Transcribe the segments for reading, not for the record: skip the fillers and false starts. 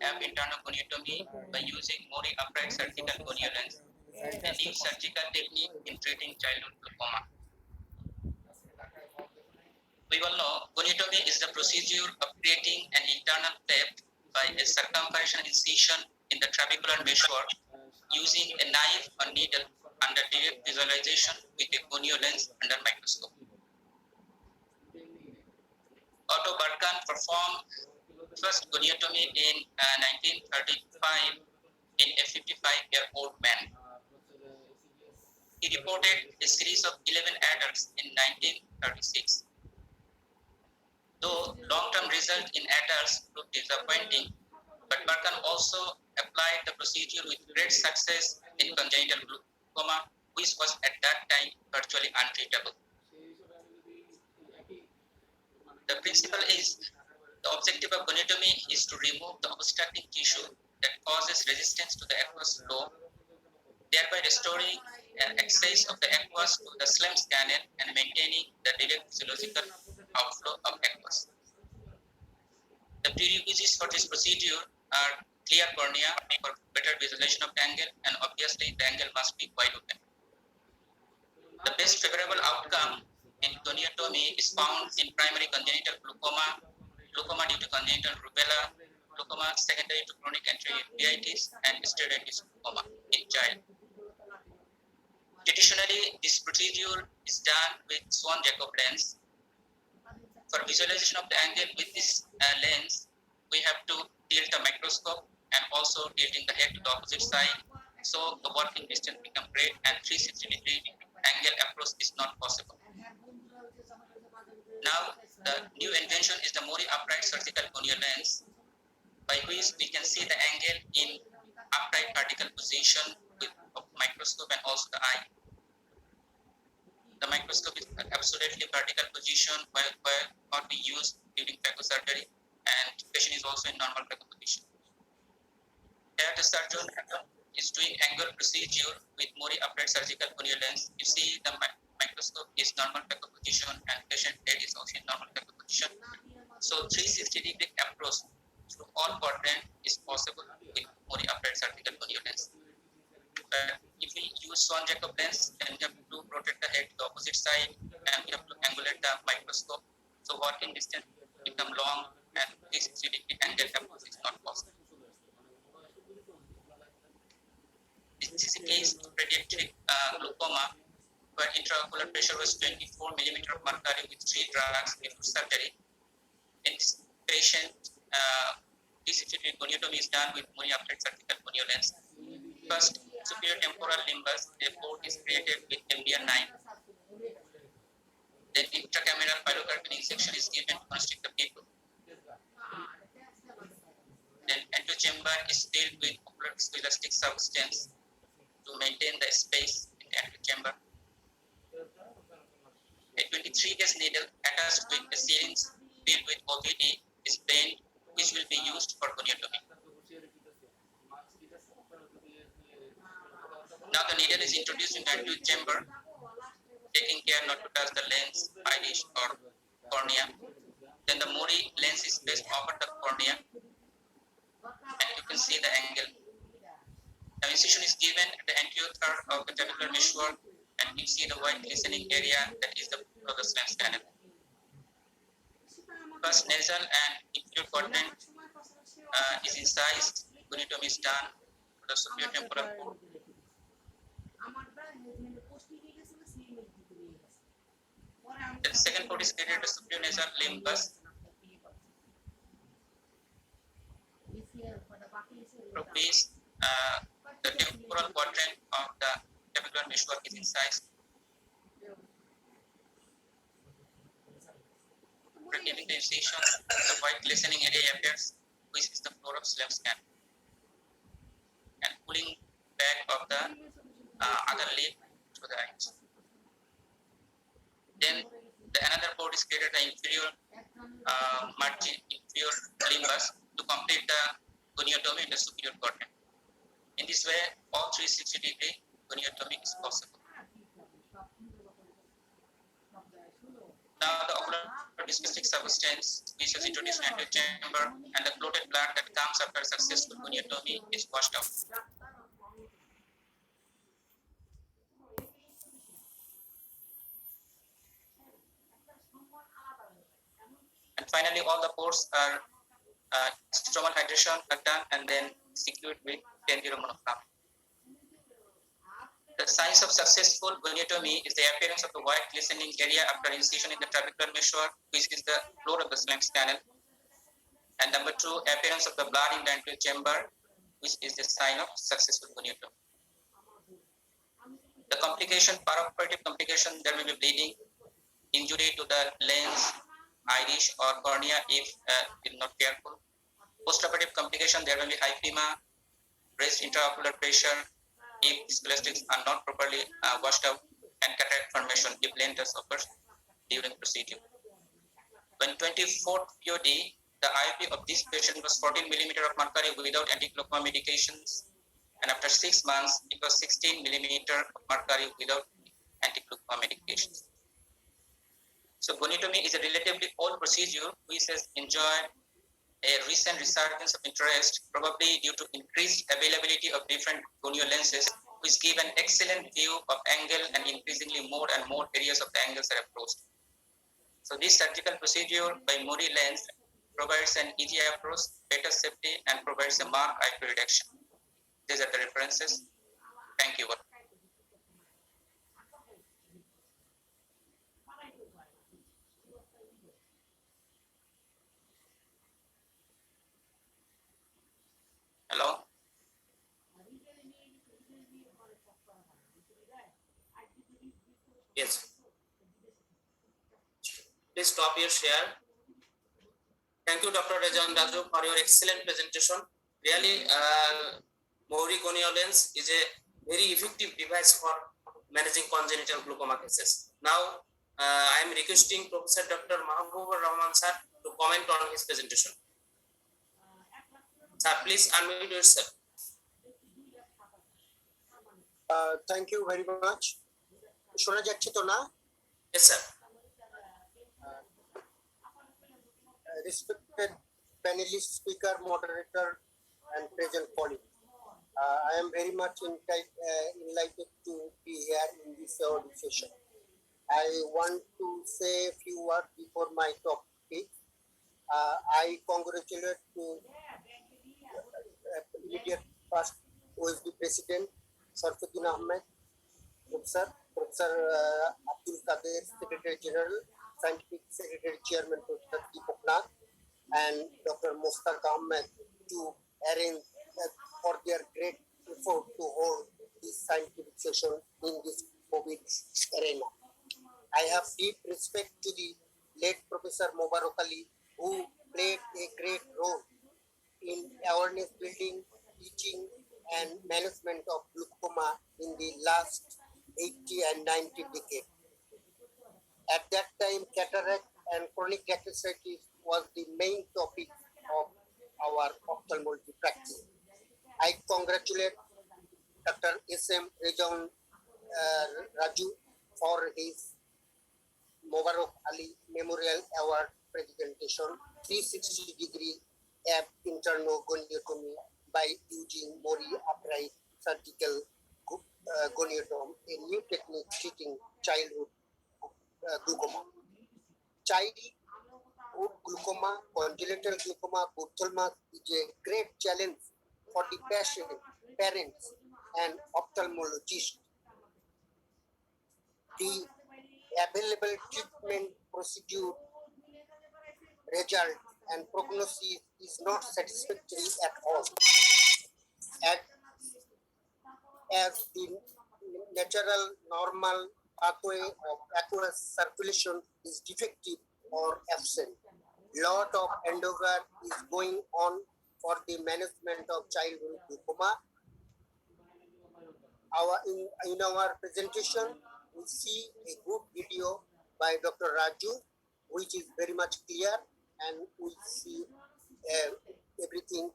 have internal goniotomy by using Mori upright surgical gonio lens, a new surgical technique in treating childhood glaucoma. We all know goniotomy is the procedure of creating an internal cleft by a circumferential incision in the trabecular meshwork using a knife or needle under direct visualization with a gonio lens under microscope. Otto Berkan performed first goniotomy in 1935 in a 55-year-old man. He reported a series of 11 adults in 1936. Though long-term results in adults proved disappointing, but Berkan also applied the procedure with great success in congenital glaucoma, which was at that time virtually untreatable. The principle is the objective of goniotomy is to remove the obstructing tissue that causes resistance to the aqueous flow, thereby restoring an access of the aqueous to the Schlemm's canal and maintaining the direct physiological outflow of aqueous. The prerequisites for this procedure are clear cornea for better visualization of the angle, and obviously the angle must be wide open. The best favorable outcome in goniotomy is found in primary congenital glaucoma, glaucoma due to congenital rubella, glaucoma secondary to chronic enteritis, and steroiditis glaucoma in child. Traditionally, this procedure is done with Swan-Jacob lens. For visualization of the angle with this lens, we have to tilt the microscope and also tilting the head to the opposite side, so the working distance becomes great and 360-degree angle approach is not possible. Now, the new invention is the Mori upright surgical gonio lens, by which we can see the angle in upright vertical position with a microscope and also the eye. The microscope is absolutely vertical position where what we use during phacosurgery, and patient is also in normal phaco position. Here the surgeon is doing angle procedure with Mori upright surgical gonio lens. You see the microscope is normal phaco position and patient head is also in normal phaco position. So 360-degree approach through all quadrant is possible with Mori upright surgical gonio lens. But if we use Swan-Jacob lens, then we have to rotate the head to the opposite side and we have to angulate the microscope. So working distance become long and 360-degree angle approach is not possible. This is a case of pediatric glaucoma where intraocular pressure was 24 millimeter of mercury with 3 drugs before surgery. In this patient, 360-degree goniotomy is done with Mori upright surgical gonio lens. First, superior temporal limbus, a port is created with MDR9. Then intracameral pilocarpine injection is given to constrict the pupil. Then antechamber is filled with ocular viscoelastic substance to maintain the space in the antechamber. A 23-gauge needle attached with a syringe filled with OVD is bent, which will be used for goniotomy. Now the needle is introduced into the antechamber, taking care not to touch the lens, iris or cornea. Then the Mori lens is placed over the cornea and you can see the angle. The incision is given at the anterior third of the trabecular meshwork and you see the white glistening area that is the Schlemm's canal. First nasal and inferior quadrant is incised, goniotomy is done to the superior temporal port. The second port is created the superior nasal limbus. Propies, the temporal quadrant of the trabecular meshwork is incised. After giving the incision, the white glistening area appears, which is the floor of Schlemm's canal. And pulling back of the other lip to the right. Then another port is created the inferior margin, inferior limbus to complete the goniotomy in the superior quadrant. In this way, all 360-degree goniotomy is possible. Now the ocular viscoelastic substance which is introduced into the chamber and the floated blood that comes comes after successful goniotomy is washed out. And finally, all the pores are stromal hydration are done and then secured with 10-0 monofilament. The signs of successful goniotomy is the appearance of the white glistening area after incision in the trabecular meshwork, which is the floor of the Slem's canal. And number 2, appearance of the blood in the anterior chamber, which is the sign of successful goniotomy. The complication, perioperative complication, there will be bleeding, injury to the lens, iris, or cornea if not careful. Postoperative complication, there will be hypema, raised intraocular pressure if scholastics are not properly washed out, and cataract formation if lentus occurs during procedure. When 24th POD, the IOP of this patient was 14 millimeter of mercury without anti-glaucoma medications, and after 6 months, it was 16 millimeter of mercury without anti-glaucoma medications. So goniotomy is a relatively old procedure which has enjoyed a recent resurgence of interest, probably due to increased availability of different gonio lenses, which give an excellent view of angle, and increasingly more and more areas of the angles are approached. So this surgical procedure by Mori lens provides an easy approach, better safety, and provides a marked IOP reduction. These are the references. Thank you. Hello? Yes. Please stop your share. Thank you, Dr. Rejan Raju, for your excellent presentation. Really, Mori gonio lens is a very effective device for managing congenital glaucoma cases. Now, I am requesting Professor Dr. Mahabubur Rahman sir to comment on his presentation. Sir, please unmute yourself. Thank you very much. শোনা যাচ্ছে তো না? Yes, sir. Respected panelist, speaker, moderator, and present colleague. I am very much enlightened to be here in this session. I want to say a few words before my topic. I congratulate to immediate past OSD President Sarfuddin Ahmed, Professor Abdul Kader, Secretary General, Scientific Secretary Chairman Professor Deepak Nath, and Dr. Mostaq Ahmed to arrange for their great effort to hold this scientific session in this COVID arena. I have deep respect to the late Professor Mubarak Ali, who played a great role in awareness building, teaching, and management of glaucoma in the last 80 and 90 decades. At that time, cataract and chronic graphositis was the main topic of our ophthalmology practice. I congratulate Dr. S.M. Rejan Raju for his Mubarak Ali Memorial Award presentation, 360-degree ab interno goniotomy by using Mori upright surgical goniotomy, a new technique treating childhood glaucoma. Childhood glaucoma, congenital glaucoma, ophthalmos is a great challenge for the patient, parents, and ophthalmologists. The available treatment procedure, result, and prognosis is not satisfactory at all. As the natural normal pathway of aqueous circulation is defective or absent. Lot of endeavor is going on for the management of childhood glaucoma. In our presentation, we see a good video by Dr. Raju, which is very much clear, and we see everything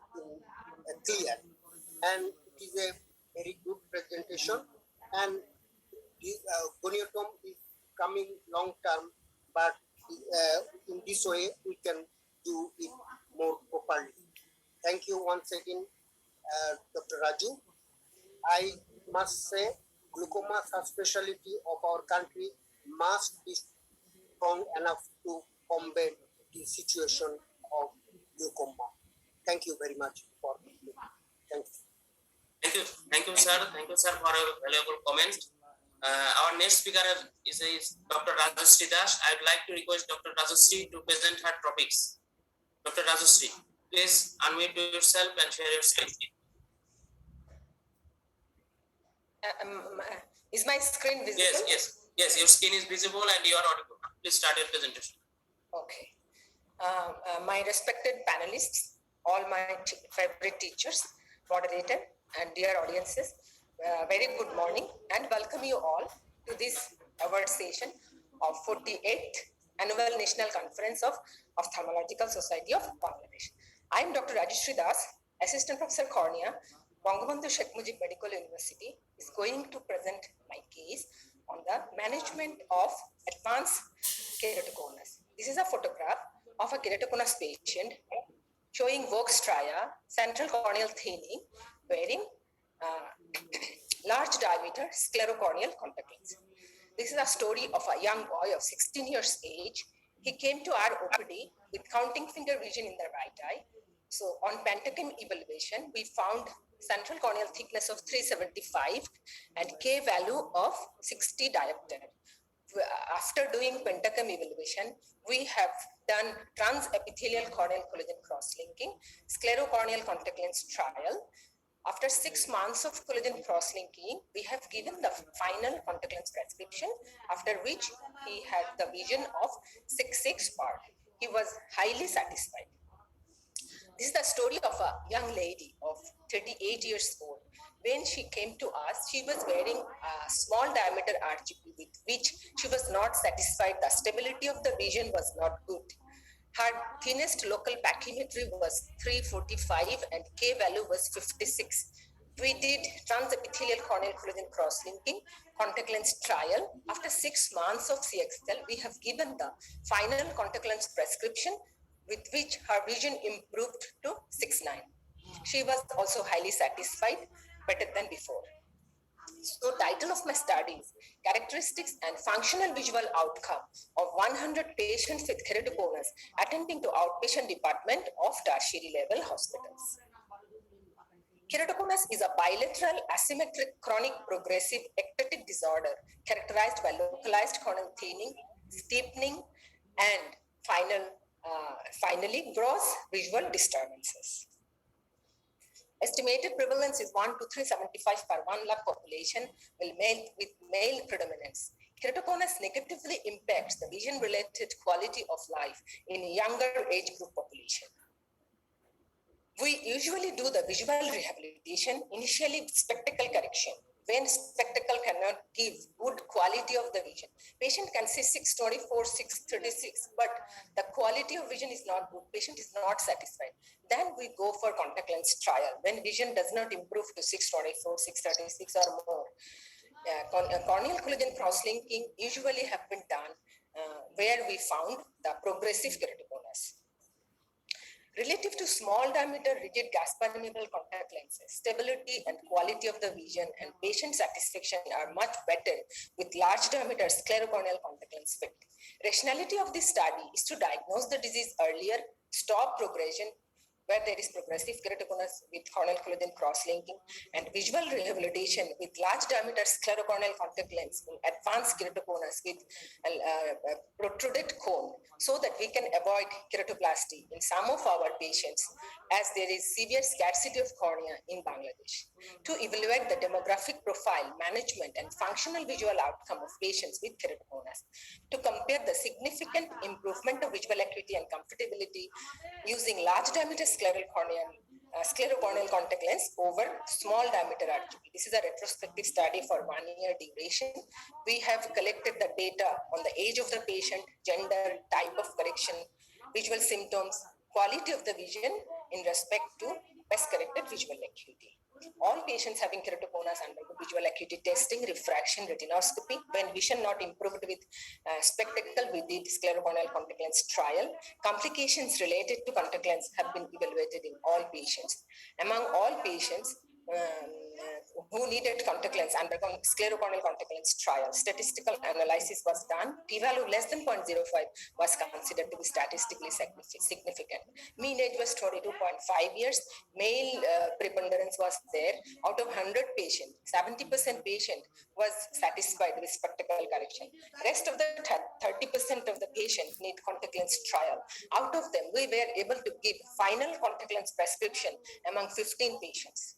clear. And it is a very good presentation, and goniotomy is coming long term, but in this way we can do it more properly. Thank Thank you once again, Dr. Raju. I must say, glaucoma subspecialty of our country must be strong enough to combat the situation of glaucoma. Thank you very much for listening. Thank you. Thank you, sir. Thank you, sir, for your valuable comments. Our next speaker is Dr. Rajashree Das. I would like to request Dr. Rajashree to present her topics. Dr. Rajashree, please unmute yourself and share your screen. Is my screen visible? Yes. Your screen is visible and you are audible. Please start your presentation. Okay. My respected panelists, all my favorite teachers, moderator, and dear audiences, very good morning and welcome you all to this award session of 48th Annual National Conference of Ophthalmological Society of Bangladesh. I am Dr. Rajashree Das, Assistant Professor Cornea, Bangabandhu Sheikh Mujib Medical University, is going to present my case on the management of advanced keratoconus. This is a photograph of a keratoconus patient showing Vox tria, central corneal thinning, wearing large diameter sclerocorneal contact lens. This is a story of a young boy of 16 years age. He came to our OPD with counting finger vision in the right eye. So on Pentacam evaluation, we found central corneal thickness of 375 and K value of 60 diopter. After doing Pentacam evaluation, we have done transepithelial corneal collagen cross-linking, sclerocorneal contact lens trial. After 6 months of collagen cross-linking, we have given the final contact lens prescription, after which he had the vision of 6/6 part. He was highly satisfied. This is the story of a young lady of 38 years old. When she came to us, she was wearing a small diameter RGP with which she was not satisfied. The stability of the vision was not good. Her thinnest local pachymetry was 345 and K value was 56. We did transepithelial corneal collagen cross-linking, contact lens trial. After 6 months of CXL, we have given the final contact lens prescription with which her vision improved to 6/9. She was also highly satisfied, better than before. So title of my study is Characteristics and Functional Visual Outcome of 100 patients with keratoconus attending to outpatient department of tertiary level hospitals. Keratoconus is a bilateral asymmetric chronic progressive ectatic disorder characterized by localized corneal thinning, steepening, and finally gross visual disturbances. Estimated prevalence is 1 to 375 per 1 lakh population with male predominance. Keratoconus negatively impacts the vision-related quality of life in younger age group population. We usually do the visual rehabilitation initially with spectacle correction. When spectacle cannot give good quality of the vision, patient can see 624, 636, but the quality of vision is not good. Patient is not satisfied. Then we go for contact lens trial. When vision does not improve to 624, 636 or more, corneal collagen cross-linking usually have been done where we found the progressive keratoconus. Relative to small diameter rigid gas permeable contact lenses, stability and quality of the vision and patient satisfaction are much better with large diameter sclerocorneal contact lens fit. Rationality of this study is to diagnose the disease earlier, stop progression where there is progressive keratoconus with corneal collagen cross-linking, and visual rehabilitation with large diameter sclerocorneal contact lens in advanced keratoconus with a protruded cone, so that we can avoid keratoplasty in some of our patients, as there is severe scarcity of cornea in Bangladesh. To evaluate the demographic profile, management, and functional visual outcome of patients with keratoconus, to compare the significant improvement of visual acuity and comfortability using large diameter sclerocorneal contact lens over small diameter RGP. This is a retrospective study for 1 year duration. We have collected the data on the age of the patient, gender, type of correction, visual symptoms, quality of the vision in respect to best corrected visual acuity. All patients having keratoconus undergo visual acuity testing, refraction, retinoscopy. When vision not improved with spectacle, we did sclerocorneal contact lens trial. Complications related to contact lens have been evaluated in all patients. Among all patients, who needed contact lens undergone sclerocorneal contact lens trial. Statistical analysis was done. P-value less than 0.05 was considered to be statistically significant. Mean age was 22.5 years. Male preponderance was there. Out of 100 patients, 70% patient was satisfied with spectacle correction. Rest of the 30% of the patient need contact lens trial. Out of them, we were able to give final contact lens prescription among 15 patients.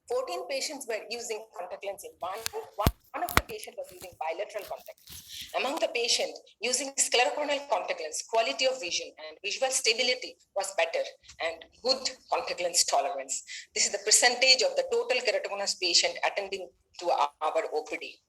14 patients were using contact lens in one of the patients was using bilateral contact lens. Among the patient using sclerocorneal contact lens, quality of vision and visual stability was better and good contact lens tolerance. This is the percentage of the total keratoconus patient attending to our OPD.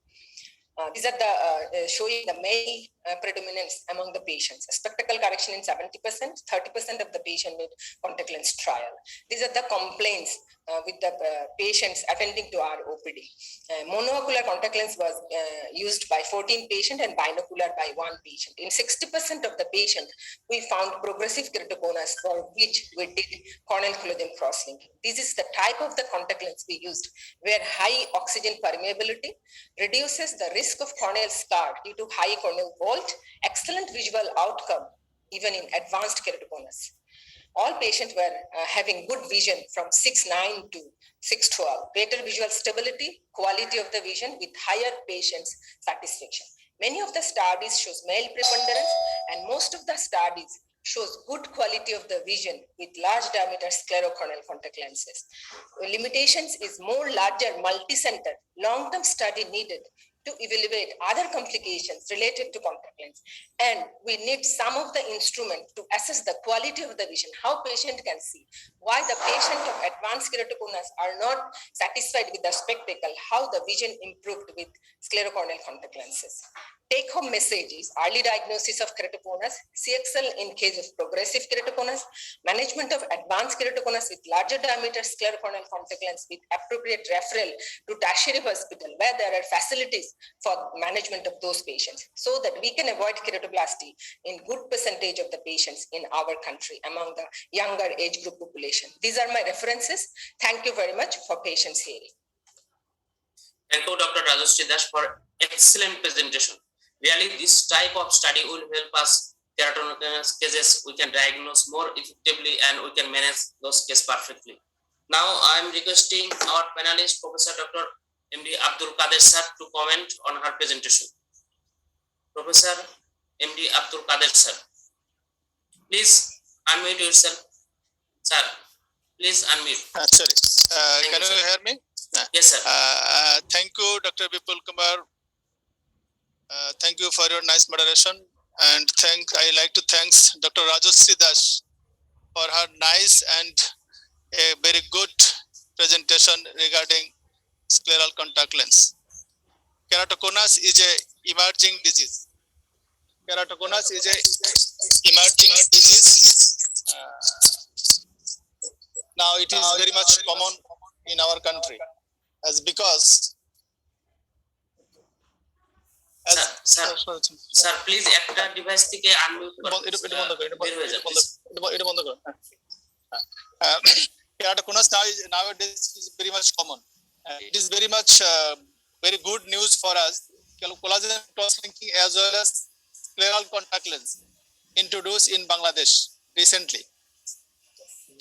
These are the showing the male predominance among the patients. Spectacle correction in 70%, 30% of the patient need contact lens trial. These are the complaints with the patients attending to our OPD. Monocular contact lens was used by 14 patients and binocular by 1 patient. In 60% of the patient, we found progressive keratoconus for which we did corneal collagen crosslinking. This is the type of the contact lens we used, where high oxygen permeability reduces the risk of corneal scar due to high corneal volt, excellent visual outcome, even in advanced keratoconus. All patients were having good vision from 6:9 to 6:12, greater visual stability, quality of the vision with higher patients' satisfaction. Many of the studies shows male preponderance, and most of the studies shows good quality of the vision with large diameter sclerocorneal contact lenses. Limitations is more larger multi-center long-term study needed to evaluate other complications related to contact lens. And we need some of the instrument to assess the quality of the vision, how patient can see, why the patient of advanced keratoconus are not satisfied with the spectacle, how the vision improved with sclerocorneal contact lenses. Take home message is early diagnosis of keratoconus, CXL in case of progressive keratoconus, management of advanced keratoconus with larger diameter sclerocorneal contact lens with appropriate referral to tertiary hospital where there are facilities for management of those patients, so that we can avoid keratoplasty in good percentage of the patients in our country among the younger age group population. These are my references. Thank you very much for patience hearing. Thank you, Dr. Rajashree Das, for excellent presentation. Really, this type of study will help us keratoconus cases. We can diagnose more effectively and we can manage those cases perfectly. Now, I am requesting our panelist, Professor Dr. MD Abdul Kader sir, to comment on her presentation. Professor MD Abdul Kader sir, please unmute yourself. Sir, please unmute. Sorry, can you hear me? Yes, sir. Thank you, Dr. Vipul Kumar. Thank you for your nice moderation, and I like to thank Dr. Rajashree Das for her nice and a very good presentation regarding scleral contact lens. Keratoconus is a emerging disease. Keratoconus is a emerging disease. Now it is very much common in our country, as because Sir, please একটা device থেকে unmute করুন। এটা বন্ধ করুন। Keratoconus nowadays is very much common. It is very much very good news for us. Collagen cross-linking as well as scleral contact lens introduced in Bangladesh recently.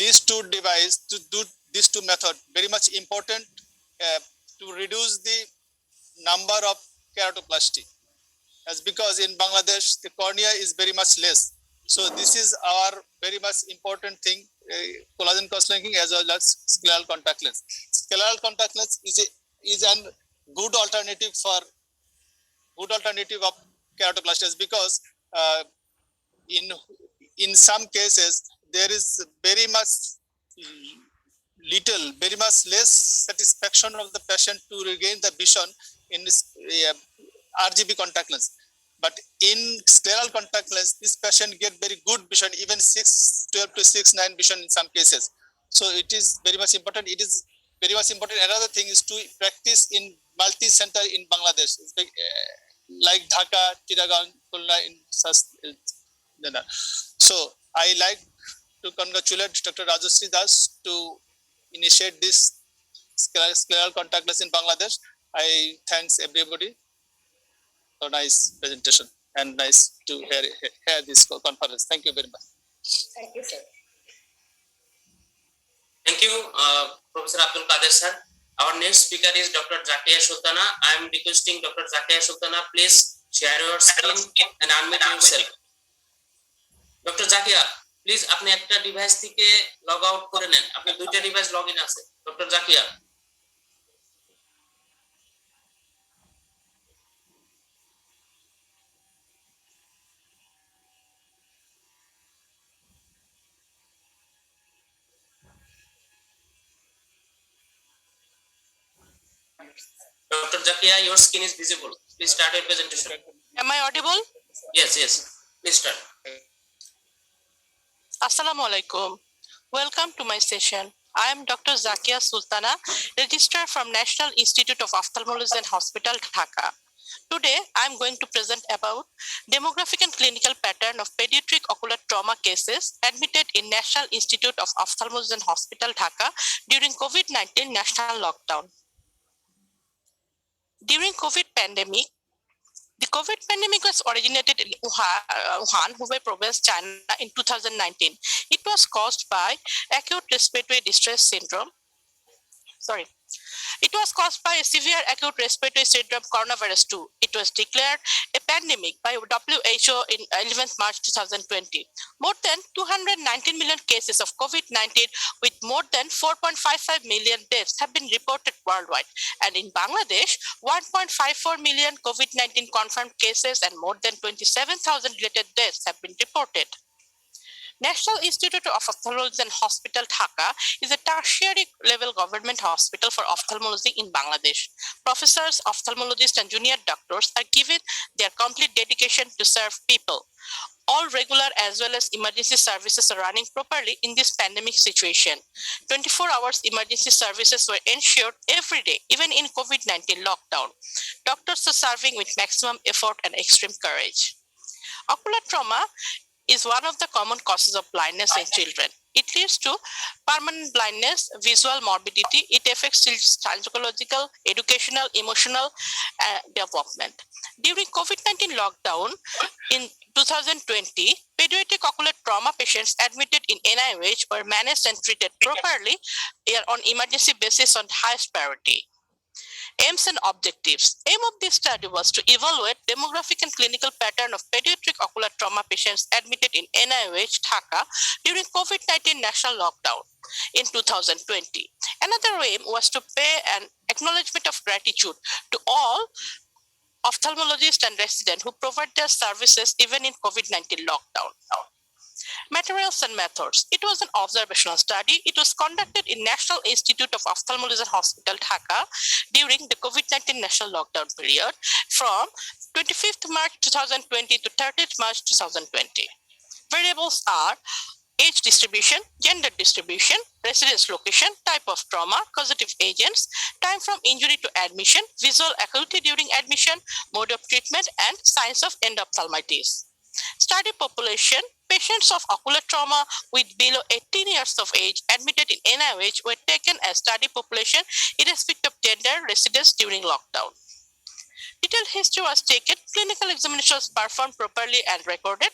These two these two methods very much important to reduce the number of keratoplasty, as because in Bangladesh the cornea is very much less. So this is our very much important thing, collagen cross-linking as well as scleral contact lens. Scleral contact lens is a good alternative of keratoplasty, because in some cases there is very much less satisfaction of the patient to regain the vision in RGB contact lens. But in scleral contact lens, this patient get very good vision, even 6:12 to 6:9 vision in some cases. So it is very much important. It is very much important. Another thing is to practice in multi-center in Bangladesh, like Dhaka, Chittagong, Khulna, in such. So I like to congratulate Dr. Rajashree Das to initiate this scleral contactless in Bangladesh. I thanks everybody for nice presentation and nice to hear this conference. Thank you very much. Thank you, sir. Thank you, Professor Abdul Qadir sir. Our next speaker is Dr. Zakia Sultana. I am requesting Dr. Zakia Sultana, please share your screen and unmute yourself. Dr. Zakia, please আপনি একটা device থেকে log out করে নেন, আপনি দুইটা device log in আছে। Doctor Zakia, Dr. Zakia, your screen is visible. Please start your presentation. Am I audible? Yes, yes. Please start. Assalamu alaikum. Welcome to my session. I am Dr. Zakia Sultana, Registrar from National Institute of Ophthalmology and Hospital, Dhaka. Today, I am going to present about demographic and clinical pattern of pediatric ocular trauma cases admitted in National Institute of Ophthalmology and Hospital, Dhaka during COVID-19 national lockdown. During COVID pandemic, the COVID pandemic was originated in Wuhan, Hubei province, China in 2019. It was caused by acute respiratory distress syndrome. It was caused by a severe acute respiratory syndrome coronavirus 2. It was declared a pandemic by WHO in 11th March 2020. More than 219 million cases of COVID-19 with more than 4.55 million deaths have been reported worldwide. And in Bangladesh, 1.54 million COVID-19 confirmed cases and more than 27,000 related deaths have been reported. National Institute of Ophthalmology and Hospital, Dhaka is a tertiary level government hospital for ophthalmology in Bangladesh. Professors, ophthalmologists, and junior doctors are given their complete dedication to serve people. All regular as well as emergency services are running properly in this pandemic situation. 24 hours emergency services were ensured every day, even in COVID-19 lockdown. Doctors are serving with maximum effort and extreme courage. Ocular trauma is one of the common causes of blindness in children. It leads to permanent blindness, visual morbidity. It affects children's psychological, educational, emotional development. During COVID-19 lockdown in 2020, pediatric ocular trauma patients admitted in NIH were managed and treated properly on emergency basis on highest priority. Aims and objectives. Aim of this study was to evaluate demographic and clinical pattern of pediatric ocular trauma patients admitted in NIH, Dhaka during COVID-19 national lockdown in 2020. Another aim was to pay an acknowledgement of gratitude to all ophthalmologists and residents who provide their services even in COVID-19 lockdown. Materials and methods. It was an observational study. It was conducted in National Institute of Ophthalmology and Hospital, Dhaka during the COVID-19 national lockdown period from 25th March 2020 to 30th March 2020. Variables are age distribution, gender distribution, residence location, type of trauma, causative agents, time from injury to admission, visual acuity during admission, mode of treatment, and signs of endophthalmitis. Study population. Patients of ocular trauma with below 18 years of age admitted in NIH were taken as study population irrespective of gender, residence during lockdown. Detailed history was taken. Clinical examinations performed properly and recorded.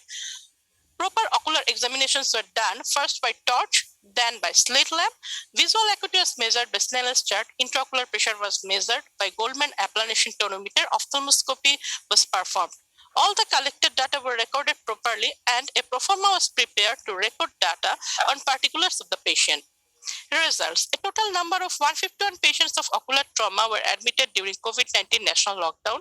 Proper ocular examinations were done first by torch, then by slit lamp. Visual acuity was measured by Snellen's chart. Intraocular pressure was measured by Goldman applanation tonometer. Ophthalmoscopy was performed. All the collected data were recorded properly and a proforma was prepared to record data on particulars of the patient. Results. A total number of 151 patients of ocular trauma were admitted during COVID-19 national lockdown.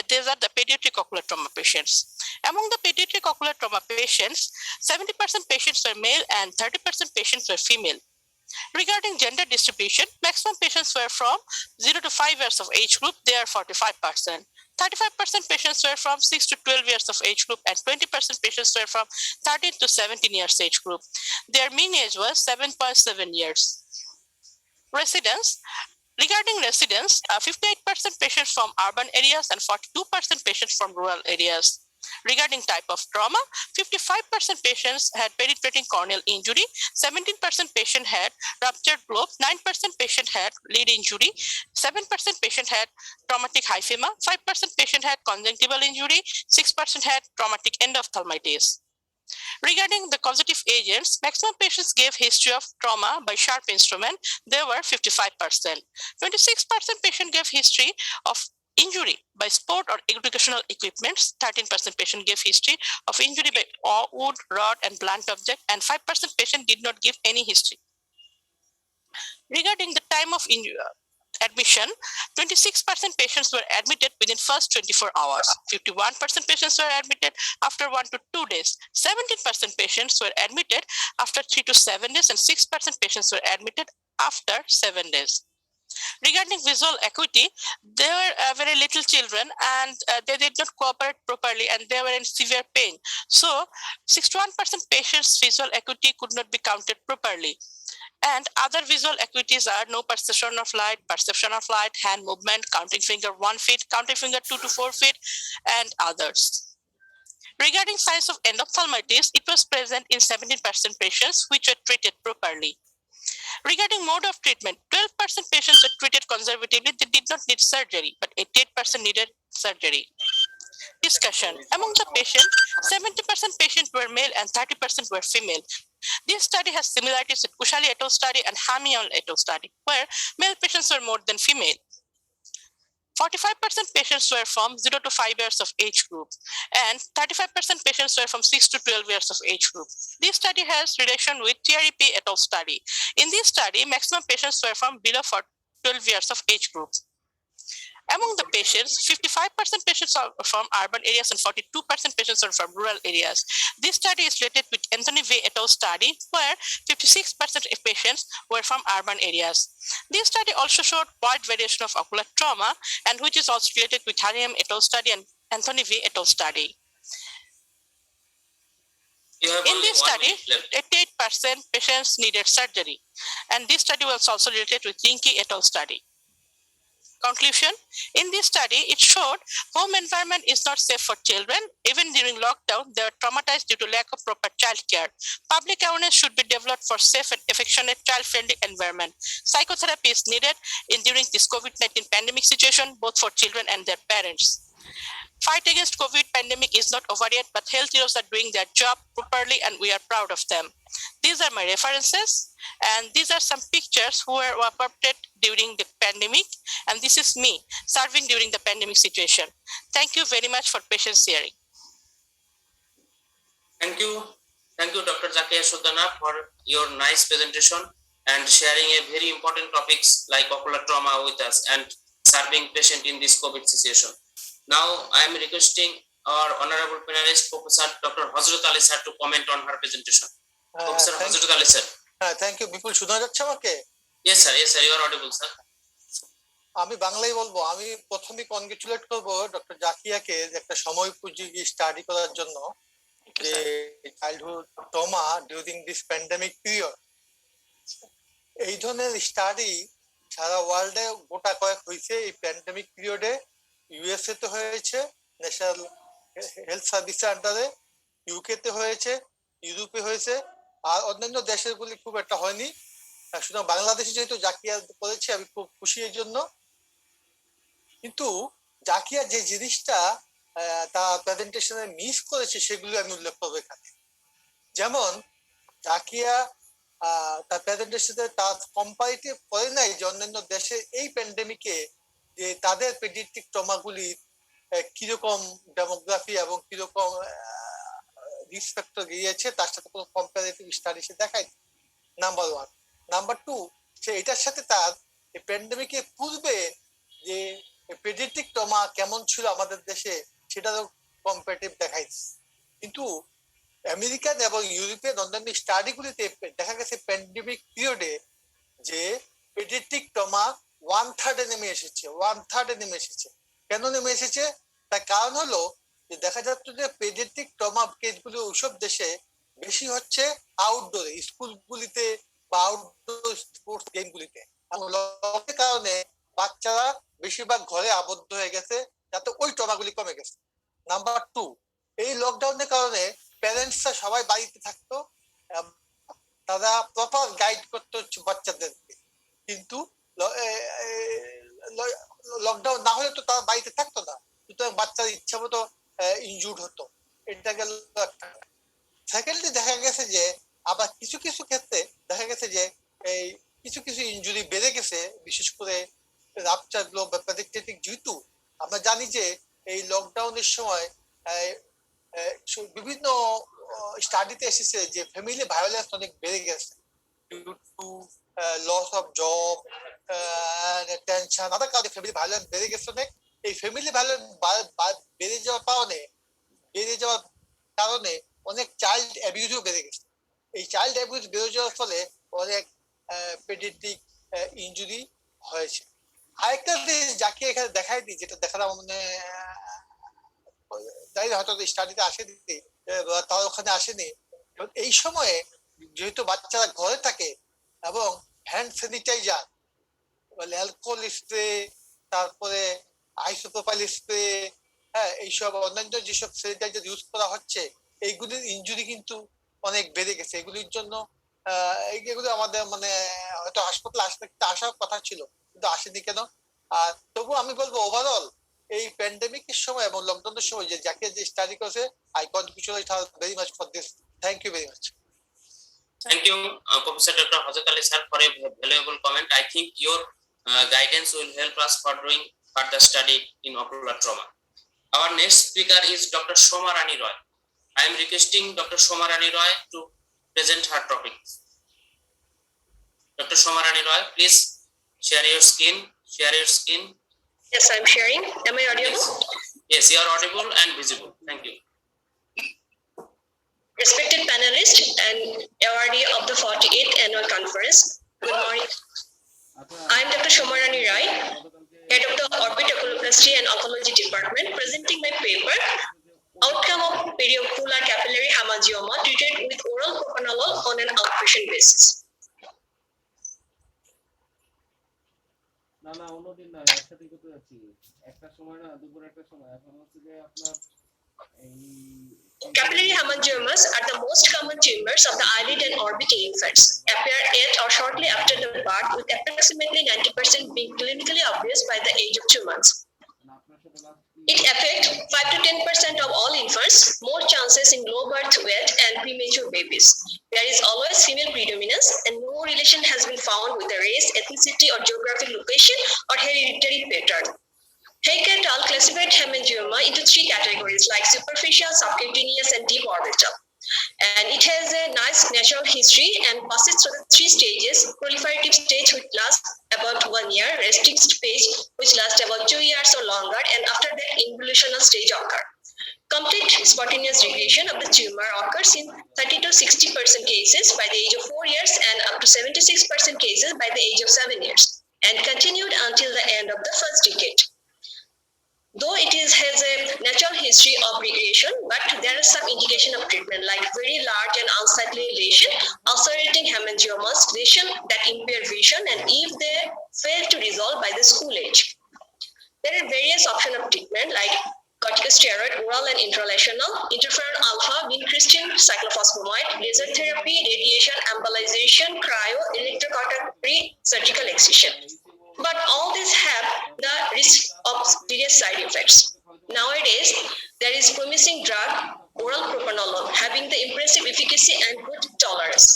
These are the pediatric ocular trauma patients. Among the pediatric ocular trauma patients, 70% patients were male and 30% patients were female. Regarding gender distribution, maximum patients were from 0 to 5 years of age group, they are 45%. 35% patients were from 6 to 12 years of age group and 20% patients were from 13 to 17 years age group. Their mean age was 7.7 years. Residents. Regarding residents, 58% patients from urban areas and 42% patients from rural areas. Regarding type of trauma, 55% patients had penetrating corneal injury, 17% patient had ruptured globe, 9% patient had lead injury, 7% patient had traumatic hyphema, 5% patient had conjunctival injury, 6% had traumatic endophthalmitis. Regarding the causative agents, maximum patients gave history of trauma by sharp instrument. They were 55%. 26% patient gave history of injury by sport or educational equipments. 13% patient gave history of injury by wood, rod, and blunt object, and 5% patient did not give any history. Regarding the time of admission, 26% patients were admitted within first 24 hours. 51% patients were admitted after 1 to 2 days. 17% patients were admitted after 3 to 7 days, and 6% patients were admitted after 7 days. Regarding visual acuity, there were very little children, and they did not cooperate properly, and they were in severe pain. So 61% patients' visual acuity could not be counted properly. And other visual acuities are no perception of light, hand movement, counting finger 1 feet, counting finger 2 to 4 feet, and others. Regarding signs of endophthalmitis, it was present in 17% patients which were treated properly. Regarding mode of treatment, 12% patients were treated conservatively. They did not need surgery, but 88% needed surgery. Discussion. Among the patients, 70% patients were male and 30% were female. This study has similarities with Kushali et al. Study and Hamion et al. Study, where male patients were more than female. 45% patients were from 0 to 5 years of age group, and 35% patients were from 6 to 12 years of age group. This study has relation with TREP et al. Study. In this study, maximum patients were from below 12 years of age group. Among the patients, 55% patients are from urban areas and 42% patients are from rural areas. This study is related with Anthony V. et al. Study, where 56% of patients were from urban areas. This study also showed wide variation of ocular trauma, and which is also related with Hariam et al. Study and Anthony V. et al. Study. In this study, 88% patients needed surgery, and this study was also related with Rinki et al. Study. Conclusion, in this study, it showed home environment is not safe for children. Even during lockdown, they are traumatized due to lack of proper child care. Public awareness should be developed for safe and affectionate child-friendly environment. Psychotherapy is needed during this COVID-19 pandemic situation, both for children and their parents. Fight against COVID pandemic is not over yet, but health heroes are doing their job properly, and we are proud of them. These are my references, and these are some pictures who were adopted during the pandemic, and this is me serving during the pandemic situation. Thank you very much for patient hearing. Thank you, Dr. Zakia Sudana, for your nice presentation and sharing a very important topics like ocular trauma with us and serving patient in this COVID situation. Now, I am requesting our honorable panelist, Professor Dr. Hazrat Ali sir, to comment on her presentation. Professor Hazrat Ali sir. Thank you. বিপুল শোনা যাচ্ছে আমাকে? Yes sir, you are audible sir. আমি বাংলায় বলবো। আমি প্রথমে congratulate করব doctor জাকিয়াকে একটা সময়োপযোগী স্টাডি করার জন্য, যে childhood trauma during this pandemic period. এই ধরনের স্টাডি সারা ওয়ার্ল্ডে গোটা কয়েক হয়েছে। এই প্যান্ডেমিক পিরিয়ডে ইউএসএ তে হয়েছে, ন্যাশনাল হেলথ সার্ভিসের আন্ডারে, ইউকে তে হয়েছে, ইউরোপে হয়েছে, আর অন্যান্য দেশের গুলি খুব একটা হয়নি। সুতরাং বাংলাদেশে যেহেতু জাকিয়া করেছে, আমি খুব খুশি এই জন্য। কিন্তু জাকিয়া যে জিনিসটা তার প্রেজেন্টেশনে মিস করেছে, সেগুলো আমি উল্লেখ করবো এখানে। যেমন জাকিয়া তার প্রেজেন্টেশনে তার কম্পারেটিভ করে নাই যে অন্যান্য দেশে এই প্যান্ডেমিকে যে তাদের পেডিয়াট্রিক ট্রমাগুলি কিরকম ডেমোগ্রাফি এবং কিরকম রিস্ক ফ্যাক্টর গিয়েছে, তার সাথে কোনো কম্পারেটিভ স্টাডি সে দেখায়। Number one. নাম্বার টু, সে এটার সাথে তার প্যান্ডেমিকের পূর্বে যে পেডিয়াট্রিক ট্রমা কেমন ছিল আমাদের দেশে, সেটারও কম্পারেটিভ দেখাইছে। কিন্তু আমেরিকান এবং ইউরোপিয়ান অন্যান্য স্টাডিগুলিতে দেখা গেছে প্যান্ডেমিক পিরিয়ডে যে পেডিয়াট্রিক ট্রমা 1/3 নেমে এসেছে। কেন নেমে এসেছে? তার কারণ হলো যে দেখা যাচ্ছে যে পেডিয়াট্রিক ট্রমা কেসগুলো ওইসব দেশে বেশি হচ্ছে আউটডোরে, স্কুলগুলিতে বা আউটডোর স্পোর্টস গেমগুলিতে। লকডাউনের কারণে বাচ্চারা বেশিরভাগ ঘরে আবদ্ধ হয়ে গেছে, যাতে ওই ট্রমাগুলি কমে গেছে। নাম্বার 2, এই লকডাউনের কারণে প্যারেন্টসরা সবাই বাড়িতে থাকতো, তারা প্রপার গাইড করতে হচ্ছে বাচ্চাদেরকে, কিন্তু লকডাউন না হলে তো তারা বাড়িতে থাকতো না, সুতরাং বাচ্চারা ইচ্ছা মতো ইনজুর্ড হতো। এটা গেল একটা। সেকেন্ডলি দেখা গেছে যে আবার কিছু কিছু ক্ষেত্রে দেখা গেছে যে এই কিছু কিছু ইনজুরি বেড়ে গেছে, বিশেষ করে রাপচার গ্লোব বা পেরিস্টেটিক, যেহেতু আমরা জানি যে এই লকডাউনের সময় বিভিন্ন স্টাডিতে এসেছে যে ফ্যামিলি ভায়োলেন্স অনেক বেড়ে গেছে, due to loss of job, tension, other কারণে ফ্যামিলি ভায়োলেন্স বেড়ে গেছে অনেক। এই ফ্যামিলি ভায়োলেন্স বেড়ে যাওয়ার কারণে অনেক চাইল্ড অ্যাবিউজও বেড়ে গেছে। এই চাইল্ড অ্যাবিউজ বেড়ে যাওয়ার ফলে অনেক পেডিয়াট্রিক ইনজুরি হয়েছে। আরেকটা জিনিস যাকে এখানে দেখাই দিই, যেটা দেখার মানে যাই হয়তো স্টাডিতে আসেনি, তার ওখানে আসেনি। এই সময়ে যেহেতু বাচ্চারা ঘরে থাকে এবং হ্যান্ড স্যানিটাইজার, অ্যালকোহল স্প্রে, তারপরে আইসোপ্রোপাইল স্প্রে, হ্যাঁ, এইসব অন্যান্য যেসব স্যানিটাইজার ইউজ করা হচ্ছে, এইগুলির ইনজুরি কিন্তু অনেক বেড়ে গেছে। এগুলির জন্য এগুলো আমাদের মানে হয়তো হাসপাতালে আসার কথা ছিল, কিন্তু আসেনি কেন? আর তবু আমি বলবো ওভারঅল এই প্যান্ডেমিকের সময় এবং লকডাউনের সময় যে যাকে যে স্টাডি করেছে, I congratulate her very much for this. Thank you very much. Thank you, Professor Dr. Hazrat Ali sir, for a valuable comment. I think your guidance will help us for doing further study in ocular trauma. Our next speaker is Dr. Soma Rani Roy. I am requesting Dr. Soma Rani Roy to present her topic. Dr. Soma Rani Roy, please share your screen. Yes, I'm sharing. Am I audible? Yes, you are audible and visible. Thank you. Respected panelists and awardee of the 48th Annual Conference, good morning. I am Dr. Soma Rani Roy, Head of the Orbit Oculoplasty and Oncology Department, presenting my paper, Outcome of Periocular Capillary Hemangioma Treated with Oral Propranolol on an Outpatient Basis. না অন্যদিন না, একসাথে করতে যাচ্ছি, একটা সময় না, দুপুর একটা সময়। এখন হচ্ছে যে আপনার এই Capillary hemangiomas are the most common tumors of the eyelid and orbit in infants. Appear at or shortly after the birth, with approximately 90% being clinically obvious by the age of 2 months. It affects 5 to 10% of all infants, more chances in low birth weight and premature babies. There is always female predominance, and no relation has been found with the race, ethnicity, or geographic location or hereditary pattern. Heike et al. Classified hemangioma into 3 categories like superficial, subcutaneous, and deep orbital. And it has a nice natural history and passes through the 3 stages: proliferative stage, which lasts about 1 year, resting stage, which lasts about 2 years or longer, and after that, involutional stage occur. Complete spontaneous regression of the tumor occurs in 30 to 60% cases by the age of 4 years and up to 76% cases by the age of 7 years, and continued until the end of the first decade. Though it has a natural history of regression, but there is some indication of treatment like very large and unsightly lesion, ulcerating hemangiomas, lesion that impair vision, and if they fail to resolve by the school age. There are various options of treatment like corticosteroid, oral and intralesional, interferon alpha, vincristine, cyclophosphamide, laser therapy, radiation, embolization, cryo, electrocardiography, surgical excision. But all these have the risk of serious side effects. Nowadays, there is promising drug, oral propranolol, having the impressive efficacy and good tolerance.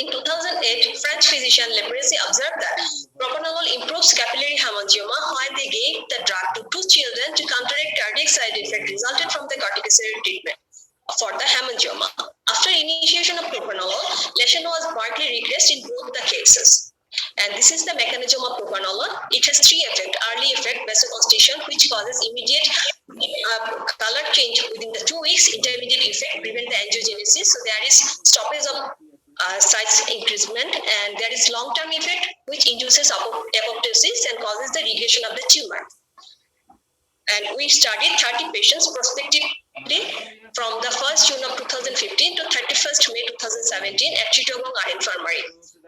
In 2008, French physician Lepresi observed that propranolol improves capillary hemangioma when they gave the drug to 2 children to counteract cardiac side effect resulted from the corticosteroid treatment for the hemangioma. After initiation of propranolol, lesion was markedly regressed in both the cases. And this is the mechanism of propranolol. It has 3 effects: early effect, vasoconstriction, which causes immediate color change within the 2 weeks; intermediate effect, prevent the angiogenesis, so there is stoppage of size increasement; and there is long-term effect, which induces apoptosis and causes the regression of the tumor. And we studied 30 patients prospectively from the 1st June of 2015 to 31st May 2017 at Chittagong Art Infirmary.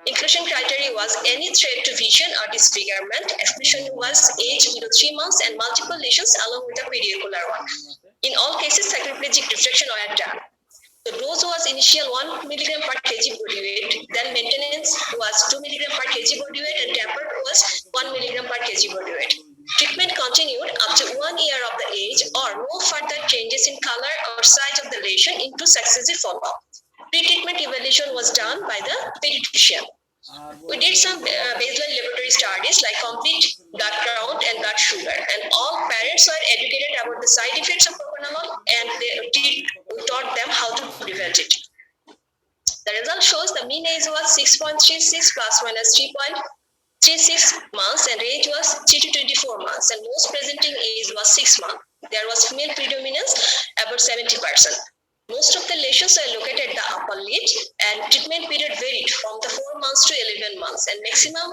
Inclusion criteria was any threat to vision or disfigurement. Exclusion was age below 3 months and multiple lesions along with a periocular one. In all cases, quadriplegic refraction were done. The dose was initial 1 milligram per kg body weight, then maintenance was 2 milligram per kg body weight, and tapered was 1 milligram per kg body weight. Treatment continued up to 1 year of the age or no further changes in color or size of the lesion into successive follow-up. Pre-treatment evaluation was done by the pediatrician. We did some baseline laboratory studies like complete blood count and blood sugar, and all parents were educated about the side effects of propranolol, and we taught them how to prevent it. The result shows the mean age was 6.36 plus minus 3.36 months, and age was 3 to 24 months, and most presenting age was 6 months. There was female predominance about 70%. Most of the lesions are located at the upper lid, and treatment period varied from the 4 months to 11 months, and maximum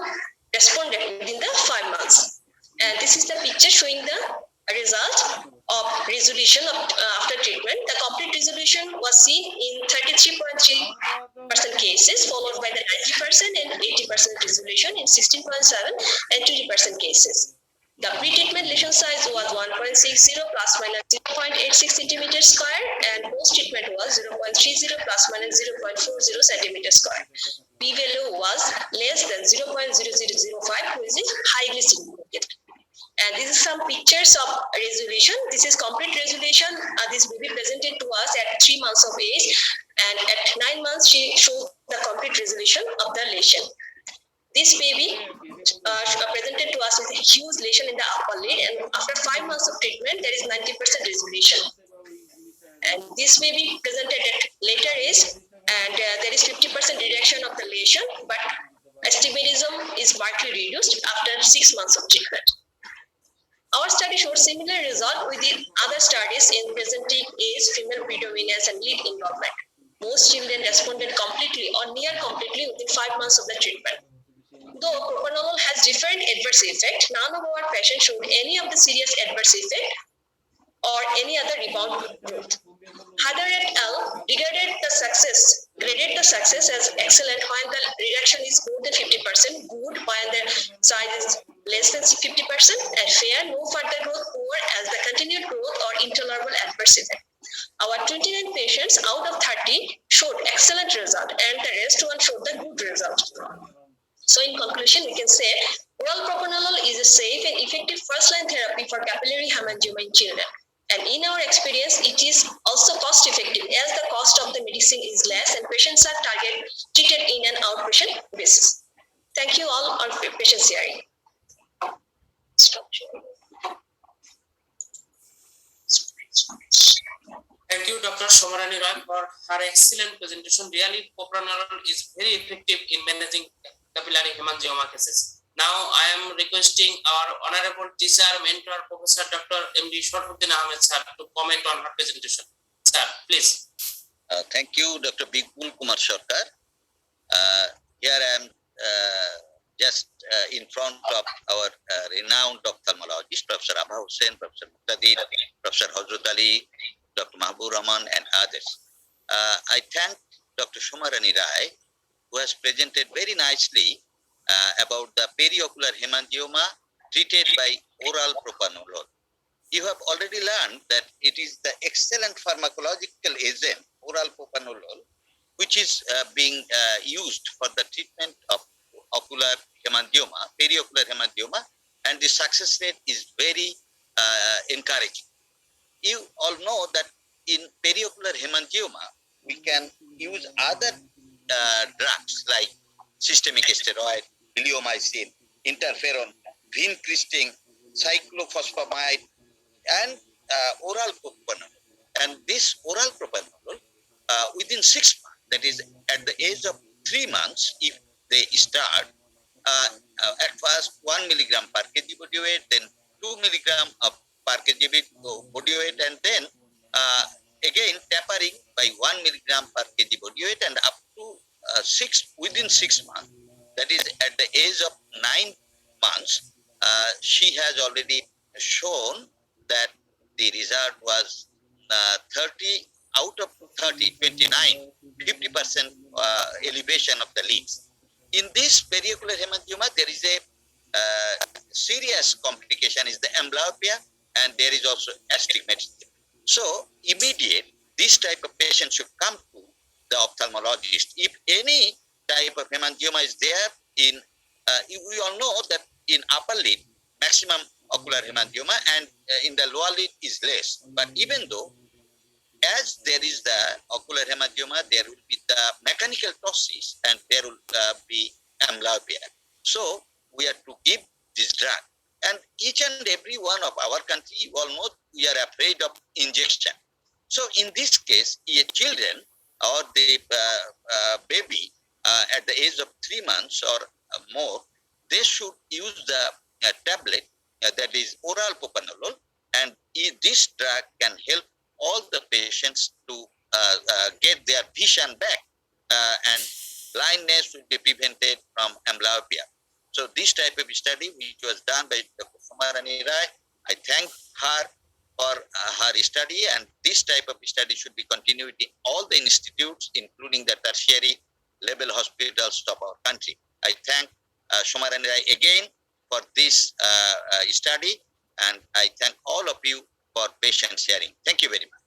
responded within the 5 months. And this is the picture showing the result of resolution of, after treatment. The complete resolution was seen in 33.3% cases, followed by the 90% and 80% resolution in 16.7% and 20% cases. The pre-treatment lesion size was 1.60 plus minus 0.86 centimeters square, and post-treatment was 0.30 plus minus 0.40 centimeters square. P-value was less than 0.0005, which is highly significant. And this is some pictures of resolution. This is complete resolution. This baby presented to us at 3 months of age, and at 9 months she showed the complete resolution of the lesion. This baby presented to us with a huge lesion in the upper lid, and after 5 months of treatment, there is 90% resolution. And this baby presented at later age, and there is 50% reduction of the lesion, but astigmatism is markedly reduced after 6 months of treatment. Our study showed similar result with the other studies in presenting age, female predominance, and lead involvement. Most children responded completely or near completely within 5 months of the treatment. Though propranolol has different adverse effect, none of our patients showed any of the serious adverse effect or any other rebound growth. Heather et al. Graded the success as excellent when the reduction is more than 50%, good when the size is less than 50%, and fair, no further growth, poor as the continued growth or intolerable adverse effect. Our 29 patients out of 30 showed excellent result, and the rest one showed the good result. So in conclusion, we can say oral propranolol is a safe and effective first-line therapy for capillary hemangioma in children. And in our experience, it is also cost-effective as the cost of the medicine is less and patients are treated in an outpatient basis. Thank you all on patient sharing. Stop sharing. Thank you, Dr. Somarani Roy, for her excellent presentation. Really, propranolol is very effective in managing capillary hemangioma cases. Now, I am requesting our honorable teacher, mentor, Professor Dr. M.D. Sharfuddin Ahmed sir to comment on her presentation. Sir, please. Thank you, Dr. Bipul Kumar Sarkar. Here I am just in front of our renowned ophthalmologist, Professor Abha Hussain, Professor Muqtadir, Professor Hazrat Ali, Dr. Mahbub Rahman, and others. I thank Dr. Somarani Rai, who has presented very nicely about the periocular hemangioma treated by oral propranolol. You have already learned that it is the excellent pharmacological agent, oral propranolol, which is being used for the treatment of ocular hemangioma, periocular hemangioma, and the success rate is very encouraging. You all know that in periocular hemangioma, we can use other drugs like systemic steroid, bleomycin, interferon, vincristine, cyclophosphamide, and oral propranolol. And this oral propranolol, within 6 months, that is at the age of 3 months, if they start, at first 1 milligram per kg body weight, then 2 milligram of per kg body weight, and then again tapering by 1 milligram per kg body weight, and up to within 6 months, that is at the age of 9 months, she has already shown that the result was 30 out of 30, 29, 50% elevation of the leaves. In this periocular hemangioma, there is a serious complication is the amblyopia, and there is also astigmatism. So immediate, this type of patient should come to the ophthalmologist. If any type of hemangioma is there in, we all know that in upper lid, maximum ocular hemangioma, and in the lower lid is less. But even though, as there is the ocular hemangioma, there will be the mechanical ptosis, and there will be amblyopia. So we have to give this drug. And each and every one of our country, you all know, we are afraid of injection. So in this case, children or the baby at the age of 3 months or more, they should use the tablet that is oral propranolol, and this drug can help all the patients to get their vision back, and blindness will be prevented from amblyopia. So this type of study, which was done by Dr. Somarani Rai, I thank her for her study, and this type of study should be continued in all the institutes, including the tertiary level hospitals of our country. I thank Somarani Rai again for this study, and I thank all of you for patient sharing. Thank you very much.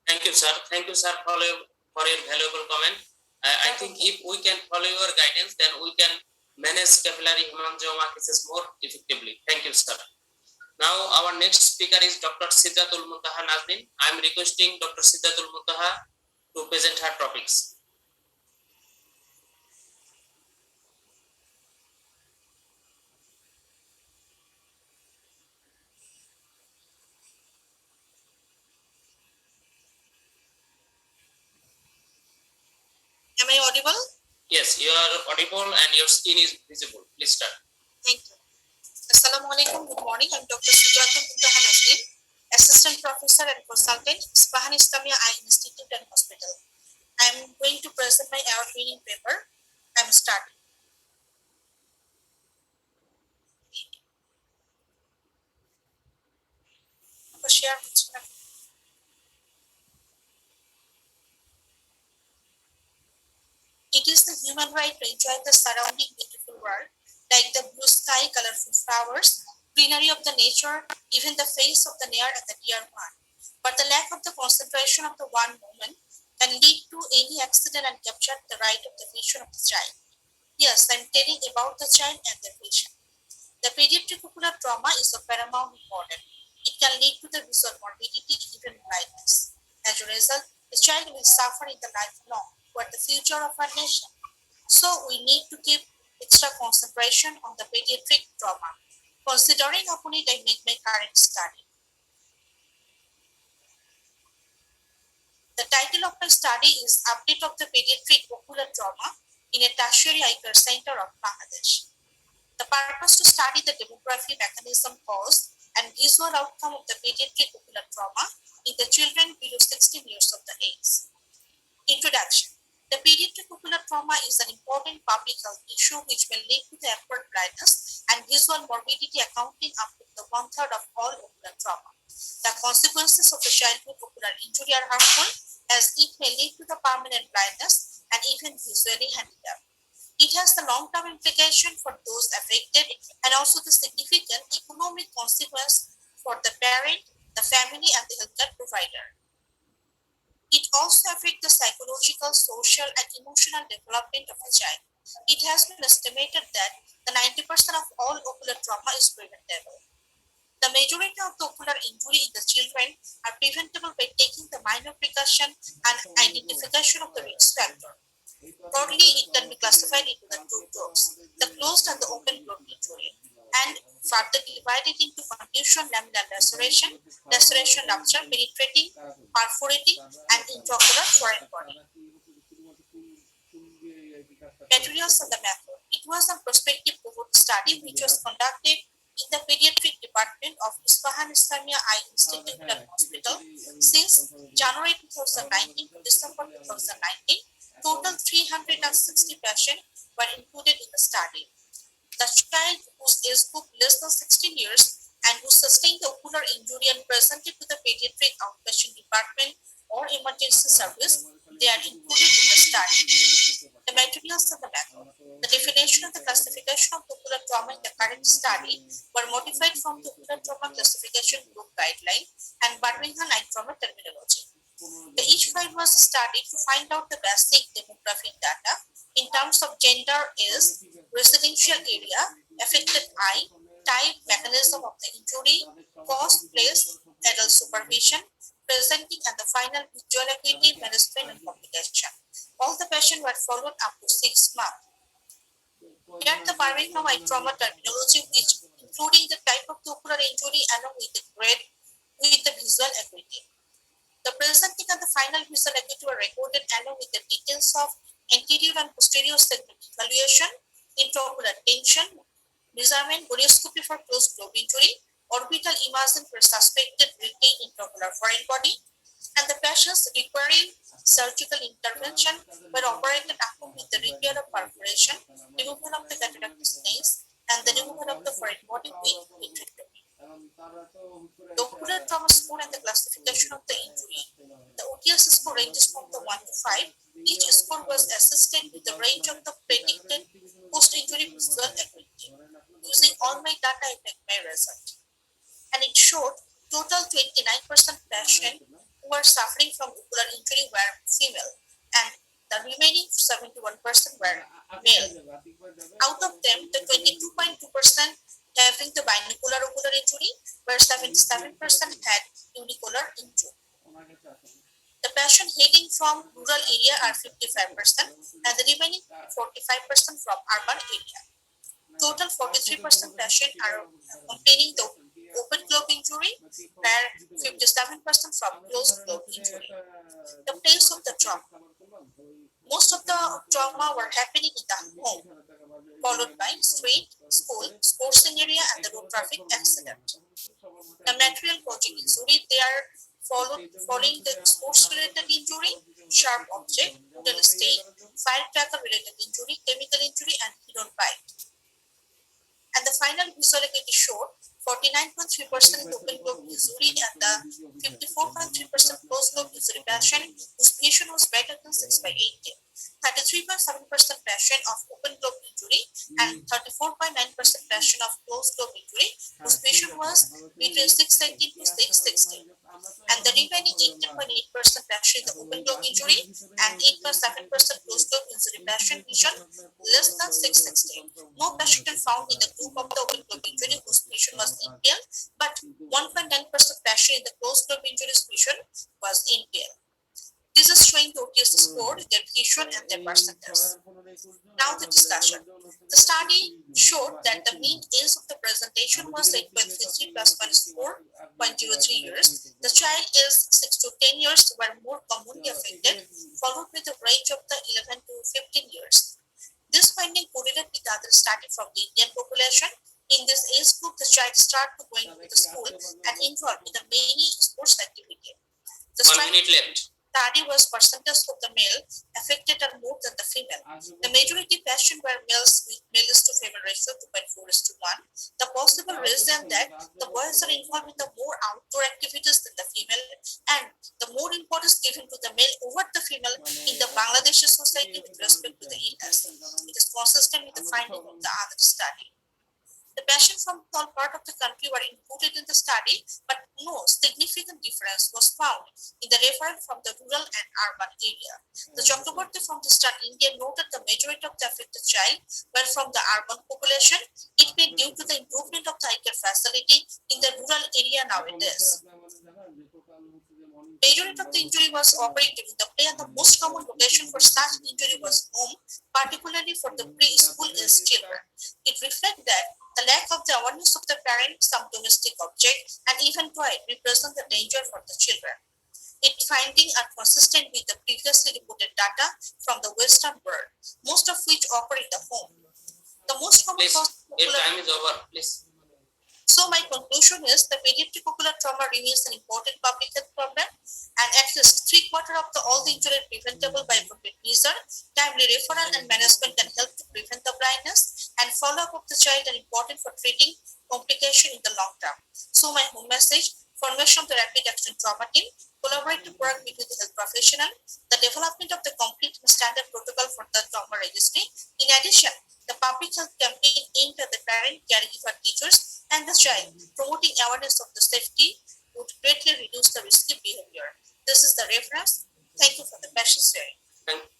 Thank you, sir. Thank you, sir, for your valuable comment. I think if we can follow your guidance, then we can manage capillary hemangioma cases more effectively. Thank you, sir. Now, our next speaker is Dr. Sidratul Muntaha Nazneen. I am requesting Dr. Sidratul Muntaha to present her topics. Am I audible? Yes, you are audible and your skin is visible. Please start. Thank you. Assalamu alaikum. Good morning. I'm Dr. Sidratul Muntaha Nazneen, Assistant Professor and Consultant, Isfahan Islamia Eye Institute and Hospital. I'm going to present my award-winning paper. I'm starting. Share. It is the human right to enjoy the surrounding beautiful world, like the blue sky, colorful flowers, greenery of the nature, even the face of the near and the dear one. But the lack of the concentration of the one moment can lead to any accident and capture the right of the vision of the child. Yes, I'm telling about the child and their vision. The pediatric ocular trauma is of paramount importance. It can lead to the visual morbidity, even blindness. As a result, the child will suffer in the lifelong for the future of our nation. So we need to keep extra concentration on the pediatric trauma. Considering upon it, I make my current study. The title of my study is Update of the Pediatric Ocular Trauma in a Tertiary Eye Care Center of Bangladesh. The purpose to study the demography, mechanism, cause, and visual outcome of the pediatric ocular trauma in the children below 16 years of the age. Introduction. The pediatric ocular trauma is an important public health issue which may lead to the acquired blindness and visual morbidity, accounting up to the 1/3 of all ocular trauma. The consequences of the childhood ocular injury are harmful, as it may lead to the permanent blindness and even visually handicapped. It has the long-term implication for those affected and also the significant economic consequence for the parent, the family, and the healthcare provider. It also affects the psychological, social, and emotional development of a child. It has been estimated that the 90% of all ocular trauma is preventable. The majority of the ocular injury in the children are preventable by taking the minor precaution and identification of the risk factor. Broadly, it can be classified into the two groups, the closed and the open group injury, and further divided into contusion, laminar laceration, laceration rupture, penetrating, perforating, and intraocular foreign body. Materials and the method. It was a prospective cohort study which was conducted in the pediatric department of Isfahan Islamia Eye Institute and Hospital since January 2019 to December 2019. Total 360 patients were included in the study. The child whose age group less than 16 years and who sustained the ocular injury and presented to the pediatric outpatient department or emergency service, they are included in the study. The the materials and the method. The definition and the classification of ocular trauma in the current study were modified from the ocular trauma classification group guideline and Birmingham Eye Trauma terminology. Each file was studied to find out the basic demographic data in terms of gender, age, residential area, affected eye, type, mechanism of the injury, cause, place, adult supervision, presenting and the final visual acuity, management and complication. All the patients were followed up to 6 months. Here the Birmingham Eye Trauma terminology, which including the type of the ocular injury along with the grade with the visual acuity. The presenting and the final visual acuity were recorded along with the details of anterior and posterior segment evaluation, intraocular tension, measurement, gonioscopy for closed globe injury, orbital imaging for suspected retained intraocular foreign body, and the patients requiring surgical intervention were operated upon with the repair of perforation, removal of the cataract snails, and the removal of the foreign body with vitrectomy. The ocular trauma score and the classification of the injury. The OTS score ranges from the 1 to 5. Each score was assisted with the range of the predicted post-injury visual acuity. Using all my data, I make my result. And it showed total 29% patients who were suffering from ocular injury were female, and the remaining 71% were male. Out of them, the 22.2% having the binocular ocular injury, where 77% had unicular injury. The patient hailing from rural area are 55%, and the remaining 45% from urban area. Total 43% patients are containing the open globe injury, where 57% from closed globe injury. The place of the trauma. Most of the trauma were happening in the home, followed by street, school, sporting area, and the road traffic accident. The material causing injury, they are following the sports-related injury, sharp object, wooden stake, firecracker-related injury, chemical injury, and head-on bite. And the final visual acuity showed 49.3% open globe injury and the 54.3% closed globe injury patient whose vision was better than 6/18. 33.7% patient of open globe injury and 34.9% patient of closed globe injury whose vision was between 6/18 to 6/16. And the remaining 18.8% patient in the open globe injury and 8.7% closed globe injury patient vision less than 6/16. No patient found in the group of the open globe injury whose vision was impaired, but 1.9% patient in the closed globe injury's vision was impaired. This is showing the OTS score, their vision, and their percentage. Now the discussion. The study showed that the mean age of the presentation was 8.33 plus 1 score 0.03 years. The child is 6 to 10 years were more commonly affected, followed with a range of the 11 to 15 years. This finding correlated with other study from the Indian population. In this age group, the child started going to the school and involved in the many sports activity. The 1 minute left. study was percentage of the male affected are more than the female. The majority patient were males with male is to female ratio 2.4:1. The possible reason that the boys are involved in the more outdoor activities than the female, and the more importance given to the male over the female in the Bangladeshi society with respect to the illness. It is consistent with the finding of the other study. The patients from all part of the country were included in the study, but no significant difference was found in the referral from the rural and urban area. The Chakraborty from the study India noted the majority of the affected child were from the urban population. It may be due to the improvement of the eye care facility in the rural area nowadays. Majority of the injury was occurring during the play, and the most common location for such injury was home, particularly for the preschool age children. It reflects that the lack of the awareness of the parent, some domestic object, and even toy represent the danger for the children. Its findings are consistent with the previously reported data from the Western world, most of which occur in the home. The most common Please, cause of your ocular time is over. Please. So my conclusion is the pediatric ocular trauma remains an important public health problem, and at least 3/4 of all the injury are preventable by appropriate measure. Timely referral and management can help to prevent the blindness, and follow-up of the child are important for treating complication in the long term. So my home message: formation of the rapid action trauma team, collaborative work between the health professional, the development of the complete and standard protocol for the trauma registry. In addition, the public health campaign aimed at the parent, caregiver, teachers, and the child, promoting awareness of the safety would greatly reduce the risky behavior. This is the reference. Thank you for the passion sharing.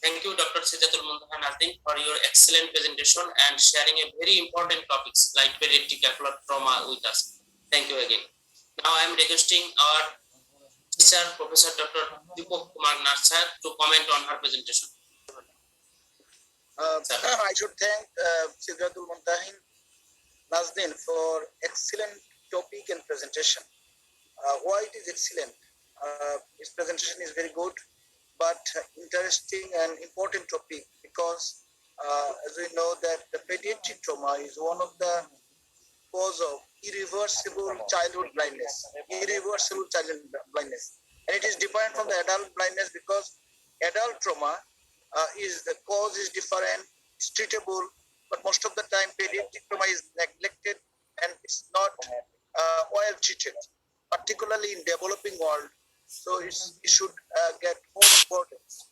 Thank you, Dr. Sijatul Muntaha Nazdin, for your excellent presentation and sharing a very important topics like pediatric ocular trauma with us. Thank you again. Now I am requesting our teacher, Professor Dr. Deepak Kumar Narsar, to comment on her presentation. I should thank Sidratul Muntahin Nazdin for excellent topic and presentation. Why it is excellent? His presentation is very good, but interesting and important topic because as we know that the pediatric trauma is one of the cause of irreversible childhood blindness, and it is different from the adult blindness because adult trauma is the cause is different, it's treatable, but most of the time pediatric trauma is neglected and it's not well treated, particularly in developing world. So it should get more importance.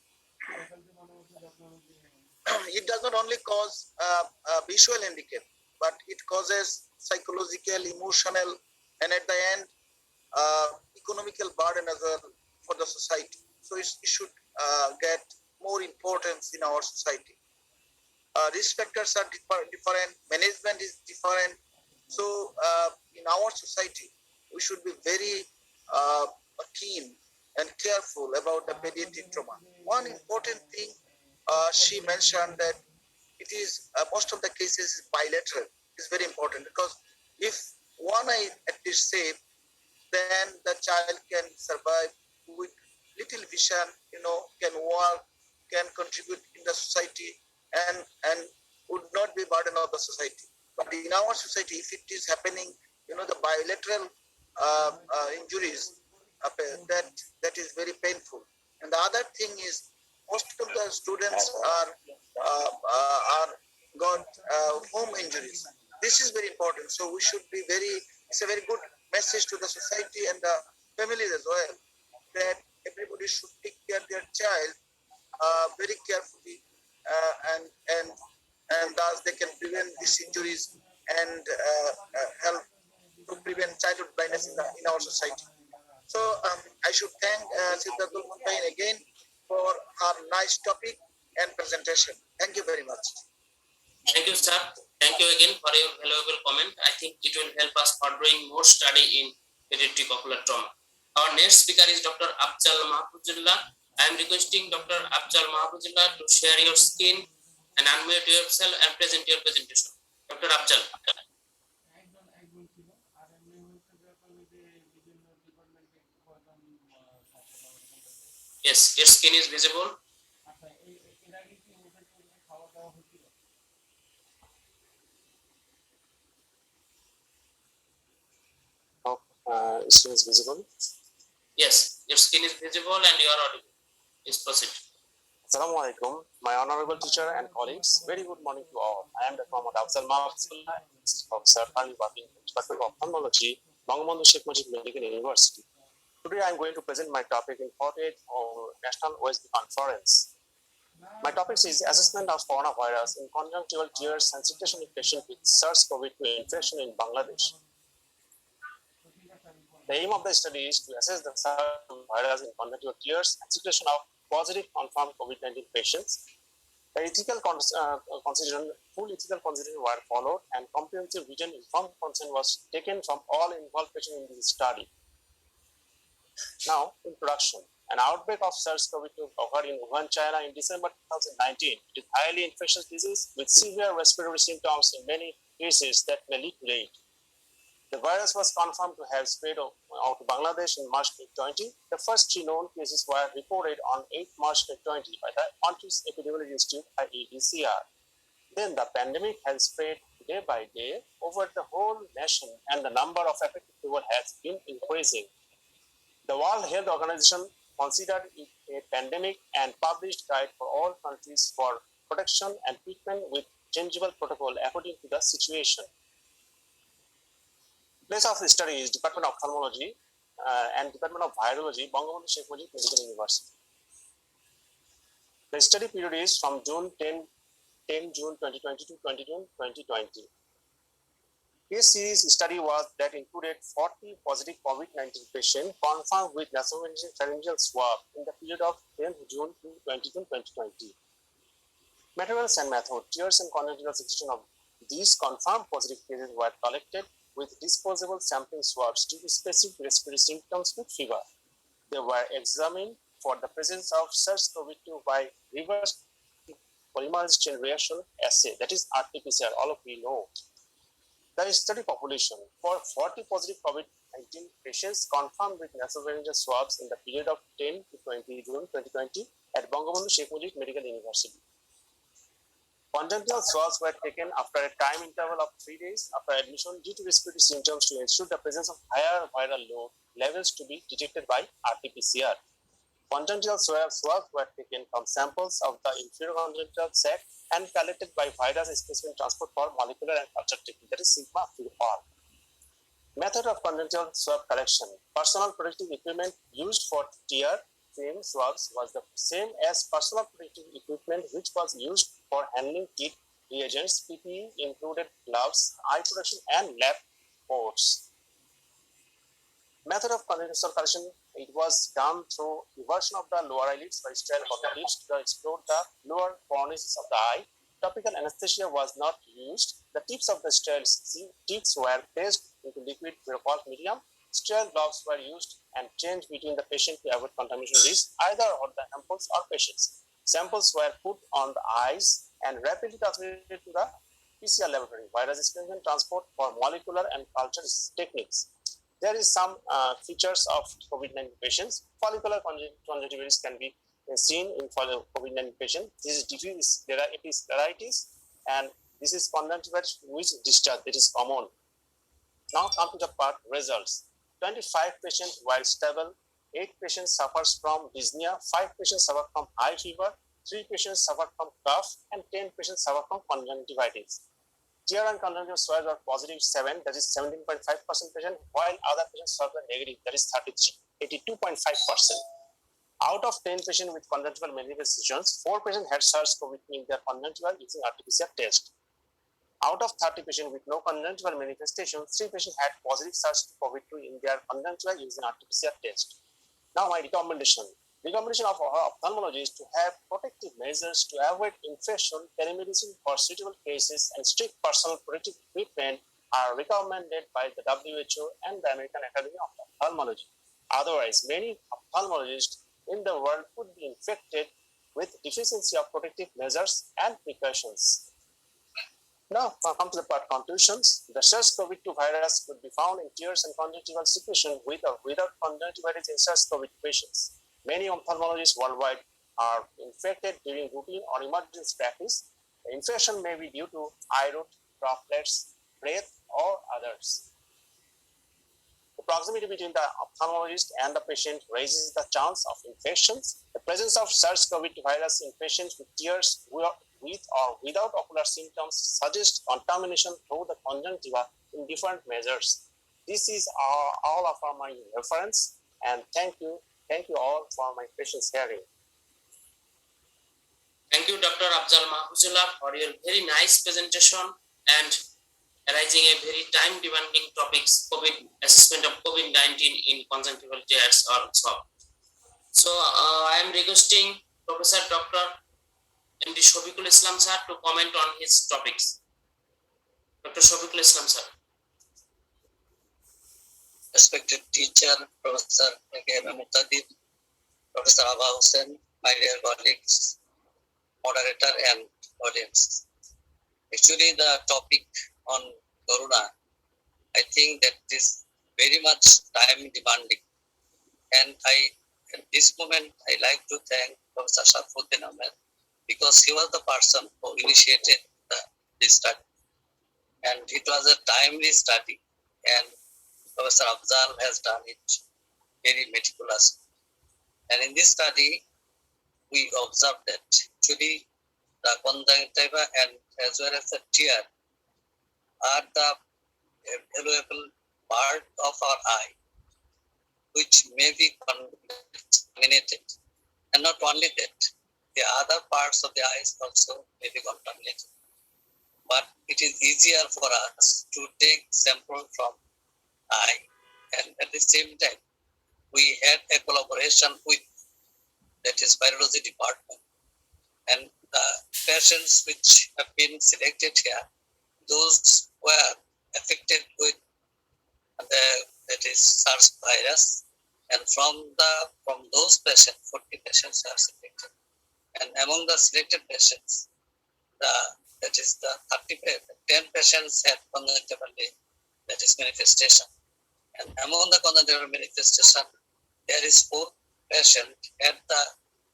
It does not only cause visual handicap, but it causes psychological, emotional, and at the end, economical burden as well for the society. So it should get more importance in our society. Risk factors are different, management is different. So in our society, we should be very keen and careful about the pediatric trauma. One important thing she mentioned that it is most of the cases is bilateral. It's very important because if one eye at least safe, then the child can survive with little vision, can work, can contribute in the society and would not be burden of the society. But in our society, if it is happening, the bilateral injuries, that is very painful. And the other thing is most of the students are got home injuries. This is very important. So we should be it's a very good message to the society and the families as well, that everybody should take care of their child very carefully and thus they can prevent these injuries and help to prevent childhood blindness in our society. So I should thank Sidratul Muntahin again for her nice topic and presentation. Thank you very much. Thank you, sir. Thank you again for your valuable comment. I think it will help us for doing more study in pediatric ocular trauma. Our next speaker is Dr. Afzal Mahfuzullah. I am requesting Dr. Afzal Mahfuzullah to share your screen and unmute yourself and present your presentation. Dr. Afzal. Yes, your skin is visible. Skin is visible? Yes, your skin is visible and you are audible. Please proceed. Assalamu alaikum, my honorable teacher and colleagues. Very good morning to all. I am Dr. Muhammad Afzal Mahfuzullah, Professor currently working in the Department of Ophthalmology, Bangabandhu Sheikh Mujib Medical University. Today I am going to present my topic in 48th National OSB Conference. My topic is assessment of coronavirus in conjunctival tears and situation in patients with SARS-CoV-2 infection in Bangladesh. The aim of the study is to assess the virus in conjunctival tears and situation of positive confirmed COVID-19 patients. The ethical consideration, full ethical consideration were followed and comprehensive region informed consent was taken from all involved patients in this study. Now, introduction. An outbreak of SARS-CoV-2 occurred in Wuhan, China in December 2019. It is a highly infectious disease with severe respiratory symptoms in many cases that may lead to death. The virus was confirmed to have spread out to Bangladesh in March 2020. The first 3 known cases were reported on 8 March 2020 by the Country's Epidemiology Institute, IEDCR. Then the pandemic has spread day by day over the whole nation and the number of affected people has been increasing. The World Health Organization considered it a pandemic and published guide for all countries for protection and treatment with changeable protocol according to the situation. Place of the study is Department of Ophthalmology, and Department of Virology, Bangabandhu Sheikh Mujib Medical University. The study period is from June 10 June 2020 to 20 June 2020. Case series study was that included 40 positive COVID-19 patients confirmed with nasopharyngeal pharyngeal swab in the period of 10 June to 20 June 2020. Materials and method, tears and congenital secretion of these confirmed positive cases were collected with disposable sampling swabs due to specific respiratory symptoms with fever. They were examined for the presence of SARS-CoV-2 by reverse polymerase chain reaction assay, that is RT-PCR, all of you know. The study population for 40 positive COVID-19 patients confirmed with nasopharyngeal swabs in the period of 10 to 20 June 2020 at Bangabandhu Sheikh Mujib Medical University. Congenital swabs were taken after a time interval of 3 days after admission due to respiratory symptoms to ensure the presence of higher viral load levels to be detected by RT-PCR. Congenital swabs were taken from samples of the inferior congenital sac and collected by virus specimen transport for molecular and culture technique, that is sigma FIR. Method of congenital swab collection. Personal protective equipment used for tear film swabs was the same as personal protective equipment which was used for handling kit reagents. PPE included gloves, eye protection, and lab coats. Method of congenital collection, it was done through eversion of the lower eyelids by sterile cotton lips to explode the lower cornices of the eye. Topical anesthesia was not used. The tips of the sterile tips were placed into liquid Viracol medium. Sterile gloves were used and changed between the patient to avoid contamination risk, either on the ampoules or patients. Samples were put on the eyes and rapidly transmitted to the PCR laboratory. Virus specimen transport for molecular and culture techniques. There is some features of COVID-19 patients. Follicular conjunctivitis can be seen in COVID-19 patients. This is diffuse scleritis, and this is conjunctivitis which discharge. That is common. Now come to the part results. 25 patients were stable. 8 patients suffers from dyspnea. 5 patients suffer from high fever. 3 patients suffer from cough, and 10 patients suffer from conjunctivitis. Tear and congenital swabs are positive 7, that is 17.5% patient, while other patients swabs are negative, that is 82.5%. Out of 10 patients with congenital manifestations, 4 patients had SARS-CoV-2 in their conjunctiva using RT-PCR test. Out of 30 patients with no congenital manifestations, 3 patients had positive SARS-CoV-2 in their conjunctiva using RT-PCR test. Now my recommendation of our ophthalmologists to have protective measures to avoid infection, telemedicine for suitable cases, and strict personal protective equipment are recommended by the WHO and the American Academy of Ophthalmology. Otherwise, many ophthalmologists in the world could be infected with deficiency of protective measures and precautions. Now, come to the part conclusions. The SARS-CoV-2 virus could be found in tears and conjunctival secretion with or without conjunctivitis in SARS-CoV-2 patients. Many ophthalmologists worldwide are infected during routine or emergency practice. The infection may be due to eye root, droplets, breath, or others. The proximity between the ophthalmologist and the patient raises the chance of infections. The presence of SARS-CoV-2 virus in patients with tears with or without ocular symptoms suggests contamination through the conjunctiva in different measures. This is all of my reference, and thank you all for my patience hearing. Thank you, Dr. Afzal Mahfuzullah, for your very nice presentation and arising a very time-demanding topics, assessment of COVID-19 in conjunctival tears or swab. So I am requesting Professor Dr. M.D. Shafiqul Islam sir to comment on his topics. Dr. Shafiqul Islam sir. Respected teacher, Professor Mutadib, Professor Abha Hussain, my dear colleagues, moderator and audience. Actually, the topic on Corona, I think that is very much time demanding. And at this moment, I like to thank Professor Sharfuddin Ahmed because he was the person who initiated this study. And it was a timely study. And Professor Afzal has done it very meticulously. And in this study, we observed that actually the conjunctiva and as well as the tear are the valuable part of our eye. which may be contaminated. And not only that, the other parts of the eyes also may be contaminated. But it is easier for us to take sample from eye, and at the same time, we had a collaboration with, that is, virology department, and the patients which have been selected here, those were affected with that is SARS virus, and from those patients, 40 patients are selected, and among the selected patients, that is the 10 patients had conjunctival, that is manifestation, and among the conjunctival manifestation, there is 4 patient had the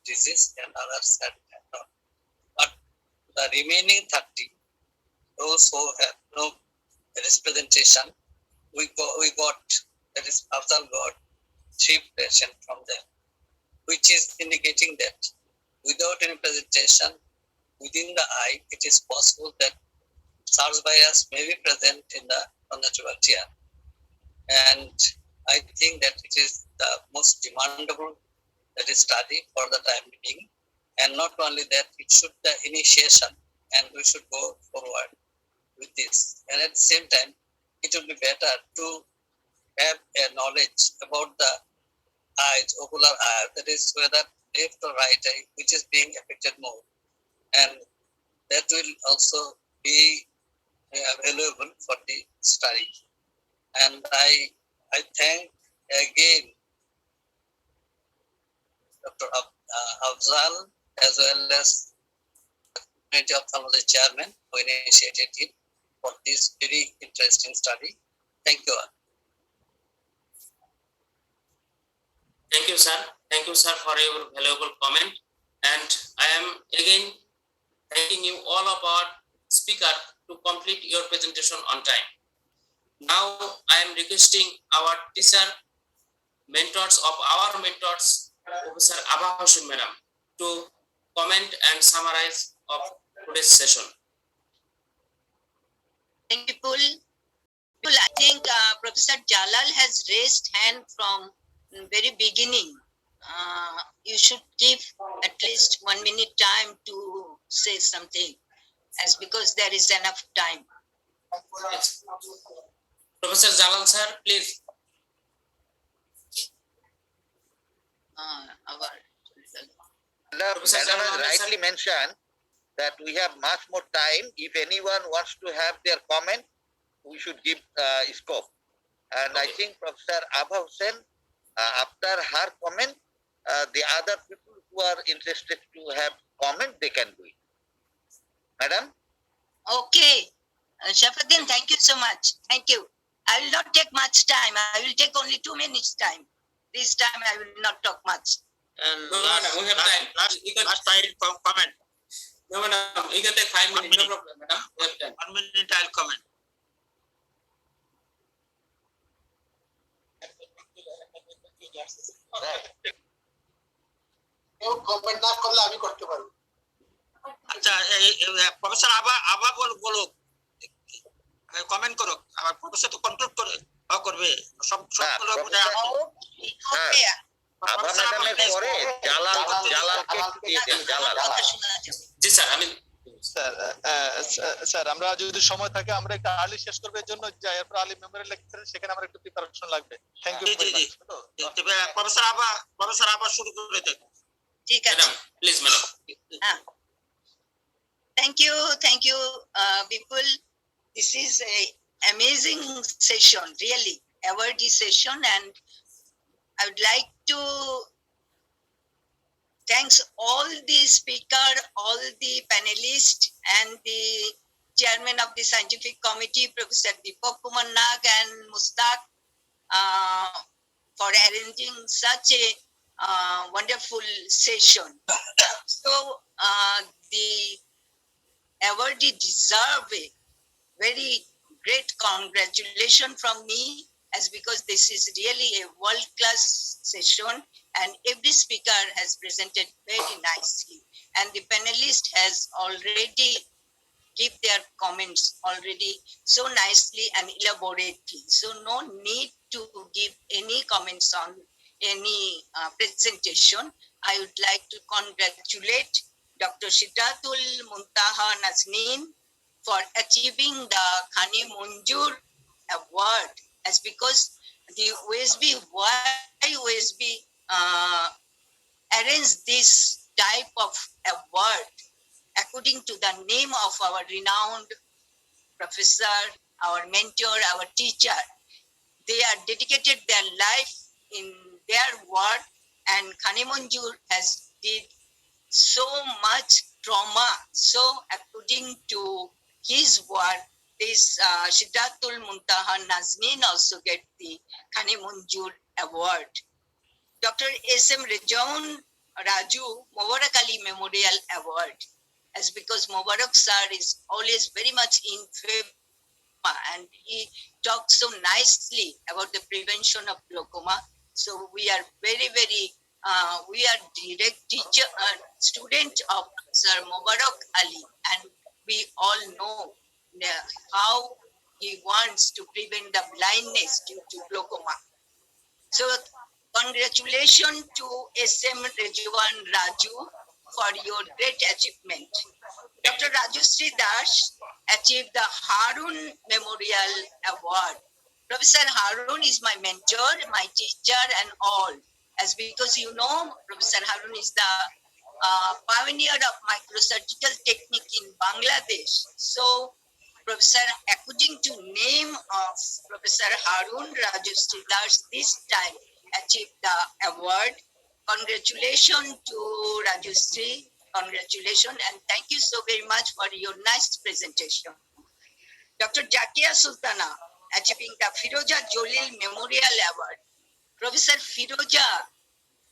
disease and others had not. But the remaining 30, those who have no presentation, we got, that is, Afzal got 3 patients from them, which is indicating that without any presentation within the eye, it is possible that SARS virus may be present in the conjunctival tear. And I think that it is the most demandable, that is, study for the time being. And not only that, it should the initiation, and we should go forward with this. And at the same time, it would be better to have a knowledge about the eyes, ocular eye, that is whether left or right eye, which is being affected more. And that will also be available for the study. And I thank again Dr. Afzal as well as Community Ophthalmology Chairman who initiated it for this very interesting study. Thank you all. Thank you, sir. Thank you, sir, for your valuable comment. And I am again thanking you all about speaker to complete your presentation on time. Now I am requesting our teacher, mentors of our mentors, Professor Abha Hossain Madam, to comment and summarize of today's session. Thank you, Paul. I think Professor Jalal has raised hand from very beginning. You should give at least 1 minute time to say something, as because there is enough time. Yes. Professor Jalal sir, please. Professor Jalal rightly mentioned that we have much more time. If anyone wants to have their comment, we should give scope. And okay. I think Professor Abha Hossain, after her comment, the other people who are interested to have comment, they can do it. Madam? Okay. Shafaddin, thank you so much. Thank you. I will not take much time. I will take only 2 minutes time. This time I will not talk much. And no, madam, we have time. Last time comment. No, madam, you can take 5 minutes. No problem, madam. We have time. 1 minute, I'll comment. Comment না করলে আমি করতে পারবো। আচ্ছা, professor আবা বলো, comment করো। আবার প্রফেসর তো কন্ট্রোল করবে সব আবা ম্যাডামের পরে জালালকে দিয়ে দেন। জালাল। জি স্যার, আমি স্যার আমরা যদি সময় থাকে আমরা একটা আর্লি শেষ করব, এর জন্য যাই এরপর আলী মেমোরিয়াল লেকচার, সেখানে আমার একটু প্রিপারেশন লাগবে। Thank you. প্রফেসর আবার শুরু করে দেন। ঠিক আছে, madam please madam. Thank you, Vipul. This is a amazing session, really awardee session, and I would like to thanks all the speaker, all the panelists, and the chairman of the scientific committee, Professor Deepak Kumar Nag and Mustaq, for arranging such a wonderful session. So the awardee deserve a very great congratulation from me, as because this is really a world-class session and every speaker has presented very nicely, and the panelist has already give their comments already so nicely and elaborately. So no need to give any comments on any presentation. I would like to congratulate Dr. Sidratul Muntaha Nazneen for achieving the Khani Munjur award, as because the OSB, why OSB arranged this type of award according to the name of our renowned professor, our mentor, our teacher. They are dedicated their life in their work, and Khani Munjur has did so much trauma. So according to his work, this Sidratul Muntaha Nazneen also get the Khani Munjur award. Dr. S.M. Rejaun Raju Mubarak Ali Memorial Award, as because Mubarak sir is always very much in favor and he talks so nicely about the prevention of glaucoma. So we are very, we are direct teacher, student of Sir Mubarak Ali, and we all know how he wants to prevent the blindness due to glaucoma. So congratulations to S.M. Rejawan Raju for your great achievement. Dr. Rajushree Das achieved the Harun Memorial Award. Professor Harun is my mentor, my teacher and all. As because you know, Professor Harun is the pioneer of microsurgical technique in Bangladesh. So Professor, according to name of Professor Harun Rajushree Das, this time achieved the award. Congratulations to Rajushree. Congratulations and thank you so very much for your nice presentation. Dr. Jakia Sultana achieving the Firoja Jalil Memorial Award. Professor Firoja,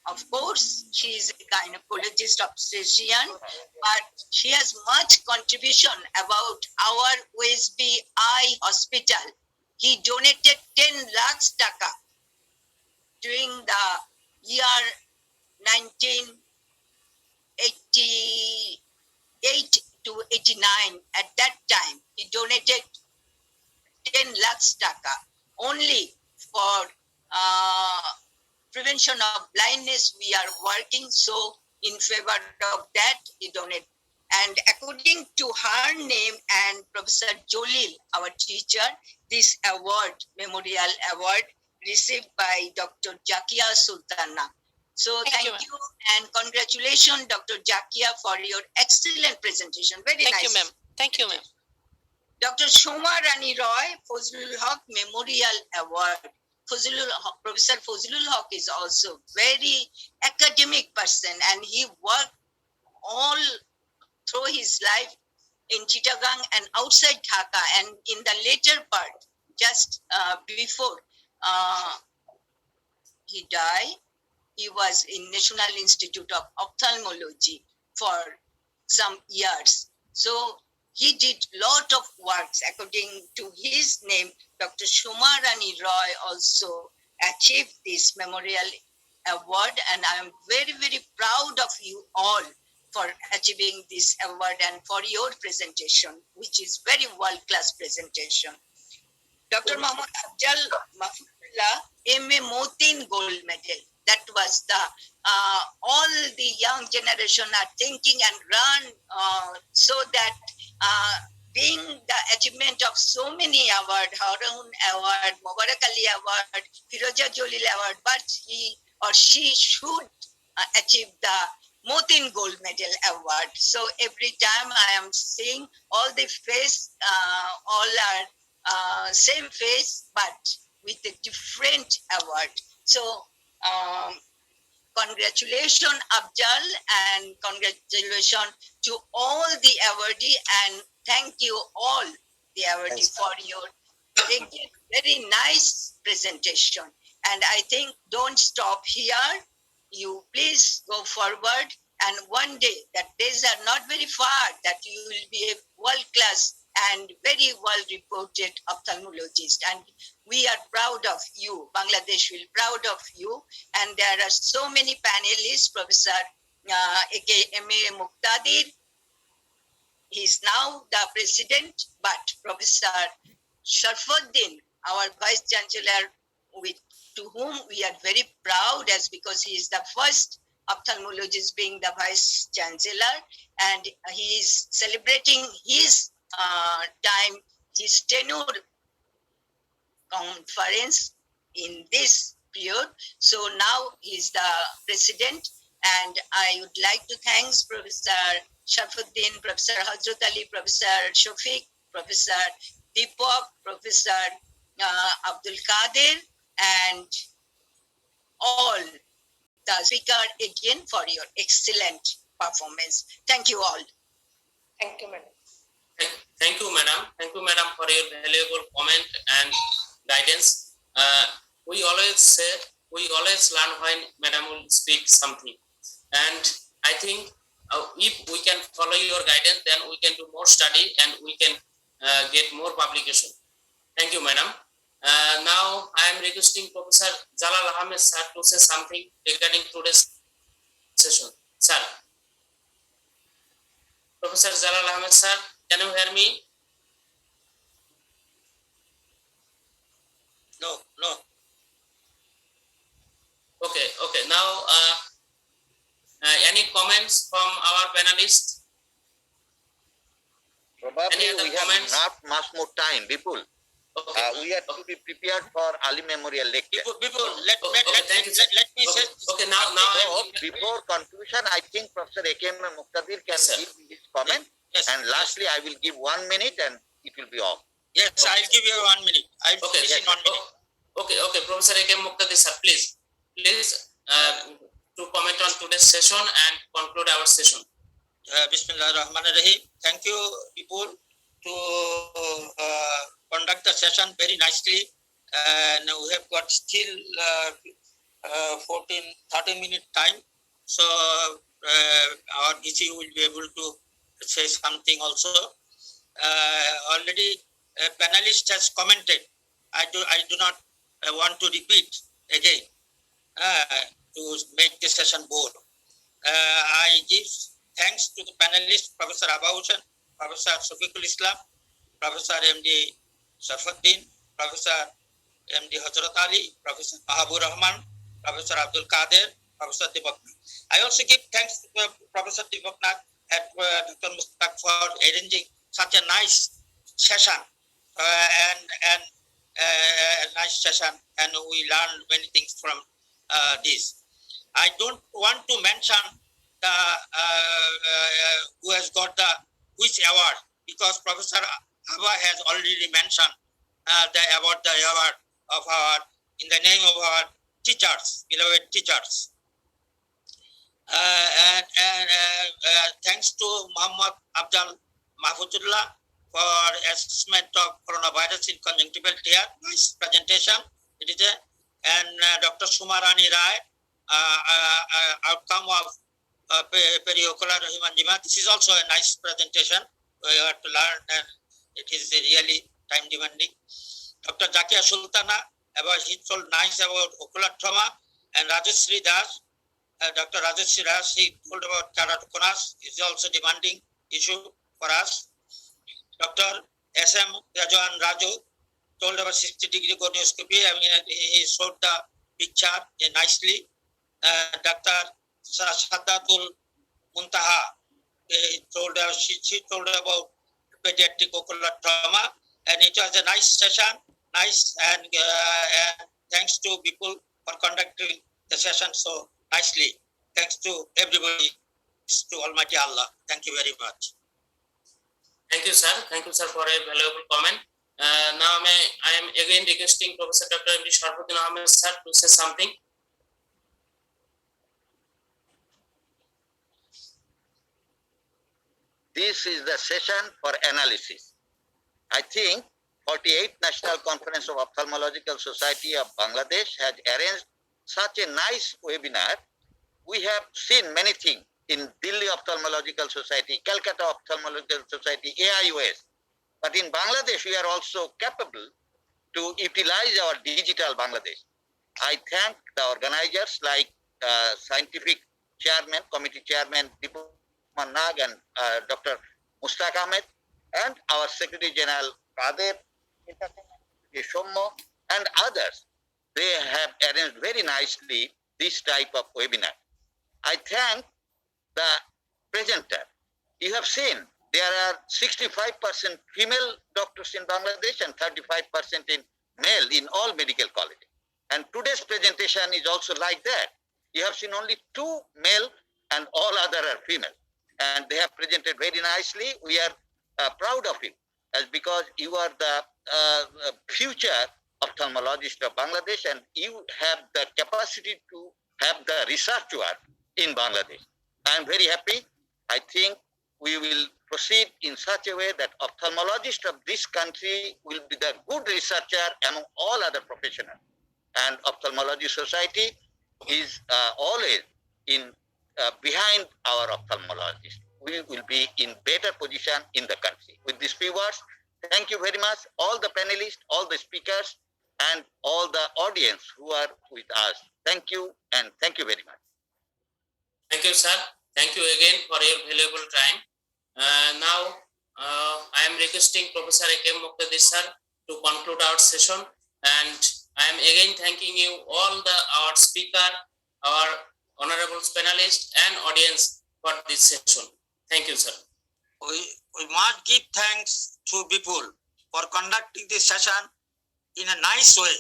of course, she is a gynecologist obstetrician, but she has much contribution about our OSB Eye Hospital. He donated 10 lakhs taka during the year 1988 to 89. At that time, he donated 10 lakhs taka only for prevention of blindness. We are working so in favor of that he donated. And according to her name and Professor Jalil, our teacher, this award, Memorial Award, received by Dr. Jakia Sultana. So thank you and congratulations, Dr. Jakia, for your excellent presentation. Very nice. Thank you, ma'am. Thank you, ma'am. Dr. Shoma Rani Roy, Fazlul Haq Memorial Award. Professor Fazlul Haq is also very academic person and he worked all through his life in Chittagong and outside Dhaka, and in the later part, just before he died, he was in National Institute of Ophthalmology for some years. So he did lot of works. According to his name, Dr. Shoma Rani Roy also achieved this memorial award, and I am very, very proud of you all for achieving this award and for your presentation, which is very world-class presentation. Dr. Muhammad Afjal Mahfuzullah, M.A. Motin Gold Medal. That was the, all the young generation are thinking and run so that being the achievement of so many awards, Harun Award, Mubarak Ali Award, Firoja Jalil Award, but he or she should achieve the Motin Gold Medal Award. So every time I am seeing all the face, all are same face, but with a different award. So congratulations, Afjal, and congratulations to all the awardee, and thank you all the awardee for your very nice presentation. And I think don't stop here. You please go forward, and one day, that days are not very far, that you will be a world-class and very well-reported ophthalmologist. And we are proud of you. Bangladesh will be proud of you. And there are so many panelists, Professor A.K. M.A. Muqtadir, He's now the president, but Professor Sharfuddin, our vice chancellor, to whom we are very proud as because he is the first ophthalmologist being the vice chancellor, and he is celebrating his time, his tenure conference in this period. So now he is the president, and I would like to thank Professor Sharfuddin, Professor Hazrat Ali, Professor Shafiq, Professor Deepak, Professor Abdul Qadir, and all the speaker again for your excellent performance. Thank you all. Thank you, madam. Thank you, madam. Thank you, madam, for your valuable comment and guidance. We always learn when madam will speak something, and I think if we can follow your guidance, then we can do more study and we can get more publication. Thank you, madam. Now I am requesting Professor Jalal Ahmed sir to say something regarding today's session. Sir, Professor Jalal Ahmed sir, can you hear me? No. Okay. Now, any comments from our panelists? Probably Any other we have comments? not much more time, Vipul. Okay. We have to be prepared for early memorial lecture. Let me say. Okay, now So, before conclusion, I think Professor A.K.M. Muqtadir can give his comment. Yes. And lastly, I will give 1 minute and it will be off. Yes, I'll give you 1 minute. I'll finish in 1 minute. Okay, Professor A.K.M. Muqtadir sir, please to comment on today's session and conclude our session. Bismillahirrahmanirrahim. Thank you, people, to conduct the session very nicely. And we have got still 13 minute time. So our DC will be able to say something also. Already a panelist has commented. I do not want to repeat again to make the session board. I give thanks to the panelists, Professor Abha Hussain, Professor Shafiqul Islam, Professor MD Sharfuddin, Professor MD Hazrat Ali, Professor Mahabur Rahman, Professor Abdul Qadir, Professor Deepak Nath. I also give thanks to Professor Deepak Nath and Dr. Mustaq for arranging such a nice session and nice session, and we learned many things from this. I don't want to mention the who has got the which award, because Professor Abha has already mentioned the award of our in the name of our teachers, beloved teachers. And thanks to Muhammad Abdul Mahfuzullah for assessment of coronavirus in conjunctival tear. Nice presentation. It is and Dr. Sumarani Rai, outcome of periocular hemangioma. This is also a nice presentation. We have to learn, and it is really time demanding. Dr. Zakia Sultana, he told nice about ocular trauma, and Rajeshri Das, Dr. Rajeshri Das, he told about keratoconus. Is also demanding issue for us. Dr. S.M. Rajan Raju told about 60-degree gonioscopy. I mean, he showed the picture nicely. Dr. Sadatul Muntaha, she told about pediatric ocular trauma, and it was a nice session. Nice, and thanks to people for conducting the session so nicely. Thanks to everybody, to Almighty Allah. Thank you very much. Thank you, sir. Thank you, sir, for a valuable comment. Now I am again requesting Professor Dr. MD Sharfuddin Ahmed sir to say something. This is the session for analysis. I think 48th National Conference of Ophthalmological Society of Bangladesh has arranged such a nice webinar. We have seen many things in Delhi Ophthalmological Society, Calcutta Ophthalmological Society, AIOS. But in Bangladesh, we are also capable to utilize our digital Bangladesh. I thank the organizers like scientific chairman, committee chairman, Deepak Nag and Dr. Mustaq Ahmed, and our Secretary General Kader, Shommo, and others. They have arranged very nicely this type of webinar. I thank the presenter. You have seen there are 65% female doctors in Bangladesh and 35% in male in all medical colleges. And today's presentation is also like that. You have seen only 2 male and all other are female. And they have presented very nicely. We are proud of you as because you are the future ophthalmologist of Bangladesh and you have the capacity to have the research work in Bangladesh. I am very happy. I think we will proceed in such a way that ophthalmologists of this country will be the good researcher among all other professionals. And Ophthalmology Society is always in behind our ophthalmologists. We will be in better position in the country. With these few words, thank you very much, all the panelists, all the speakers, and all the audience who are with us. Thank you, and thank you very much. Thank you, sir. Thank you again for your valuable time. Now, I am requesting Professor A.K. Muqtadi sir to conclude our session, and I am again thanking you all our speaker, our honorable panelists, and audience for this session. Thank you, sir. We must give thanks to people for conducting this session in a nice way.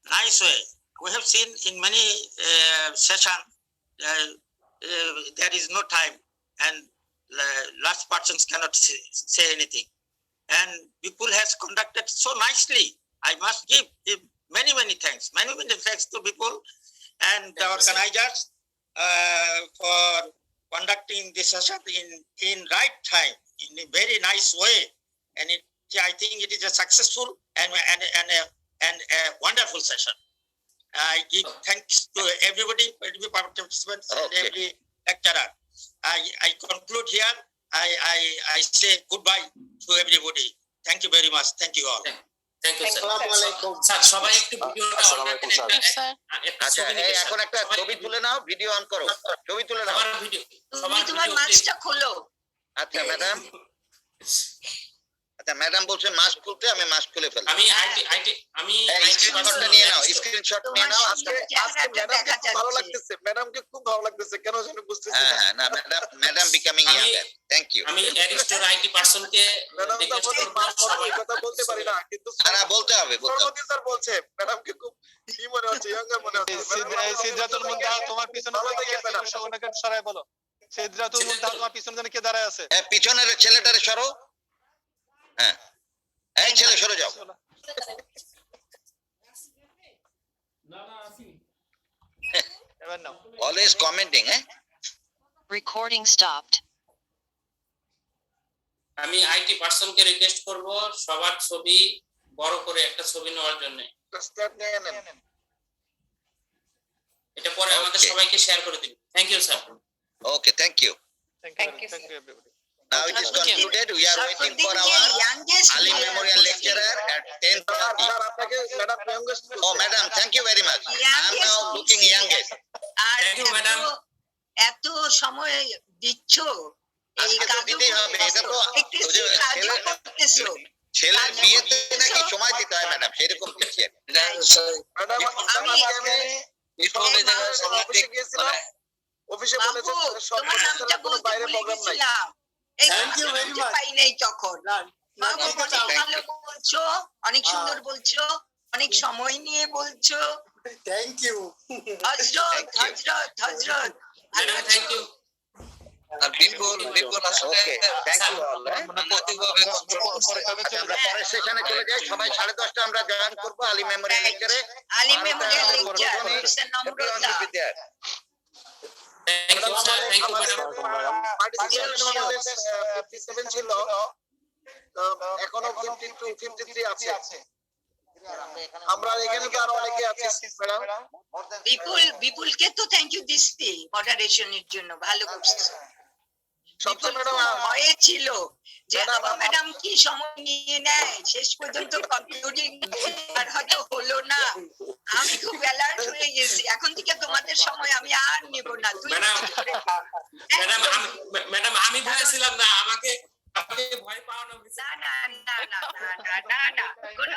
Nice way. We have seen in many sessions there is no time and large persons cannot say anything. And people has conducted so nicely. I must give many thanks. Many thanks to people and the organizers for conducting this session in right time, in a very nice way. And I think it is a successful and a wonderful session. I give thanks to everybody, every participants, and every lecturer. I conclude here. I say goodbye to everybody. Thank you very much. Thank you all. Thank you, sir. Sir সবাই একটু ভিডিওটা on করবেন আচ্ছা এই এখন একটা ছবি তুলে নাও ভিডিও অন করো ছবি তুলে নাও সবার ভিডিও তুমি তোমার মাস্কটা খোলো আচ্ছা ম্যাডাম আচ্ছা ম্যাডাম বলছেন মাস্ক খুলতে আমি মাস্ক খুলে ফেললাম আমি স্ক্রিনশটটা নিয়ে নাও স্ক্রিনশট নিয়ে নাও আজকে ম্যাডামকে ভালো লাগতেছে ম্যাডামকে খুব ভালো লাগতেছে কেন জানি বুঝতেছি হ্যাঁ না madam becoming younger thank you আমি অ্যারিস্টোর আইটি পারসনকে কথা বলতে পারি না কিন্তু না বলতে হবে সরমতি স্যার বলছে ম্যাডামকে খুব কি মনে হচ্ছে ইয়াঙ্গার মনে হচ্ছে সিদ্ধাতুল মুনতাহা তোমার পিছনে ওনাকে সরাই বলো সিদ্ধাতুল মুনতাহা তোমার পিছনে জানে কে দাঁড়ায় আছে হ্যাঁ পিছনের ছেলেটারে সরো হ্যাঁ এই ছেলে সরে যাও always commenting recording stopped আমি আইটি পারসনকে রিকোয়েস্ট করব সবার ছবি বড় করে একটা ছবি নেওয়ার জন্য এটা পরে আমাদের সবাইকে শেয়ার করে দিন thank you sir okay thank you everybody now it is concluded we are waiting for our Ali Memorial lecturer at 10:30 oh madam thank you very much I am now looking youngest thank you madam এত সময় দিচ্ছ এই কাজে হবে এটা তো ছেলে বিয়েতে নাকি সময় দিতে হয় ম্যাডাম সেরকম কিছু ম্যাডাম আমি অফিসে গিয়েছিলাম অফিসে বলেছে সব কোনো বাইরে প্রোগ্রাম নাই থ্যাংক ইউ ভেরি মাচ পাই নাই তখন ভালো বলছো অনেক সুন্দর বলছো অনেক সময় নিয়ে বলছো thank you Hazrat thank you আর বিলকুল আসলে থ্যাংক ইউ অল আমরা পরের সেশনে চলে যাই সবাই 10:30 আমরা জয়েন করব আলী মেমোরিয়াল লেকচারে Ali memorial lecture Namrata thank you sir thank you madam participant 57 ছিল এখনো 52 53 আছে আমরা এখানে তো আরো অনেকে আছে ম্যাডাম বিপুলকে তো থ্যাংক ইউ দিচ্ছি মডারেশনের জন্য ভালো করছে সবচেয়ে ম্যাডাম হয়েছিল যে ম্যাডাম কি সময় নিয়ে নেয় শেষ পর্যন্ত কম্পিউটিং আর হয়তো হলো না আমি খুব অ্যালার্ট হয়ে গেছি এখন থেকে তোমাদের সময় আমি আর নেব না ম্যাডাম আমি ভয় ছিলাম না, আমাকে ভয় পাওয়ানো না, কোনো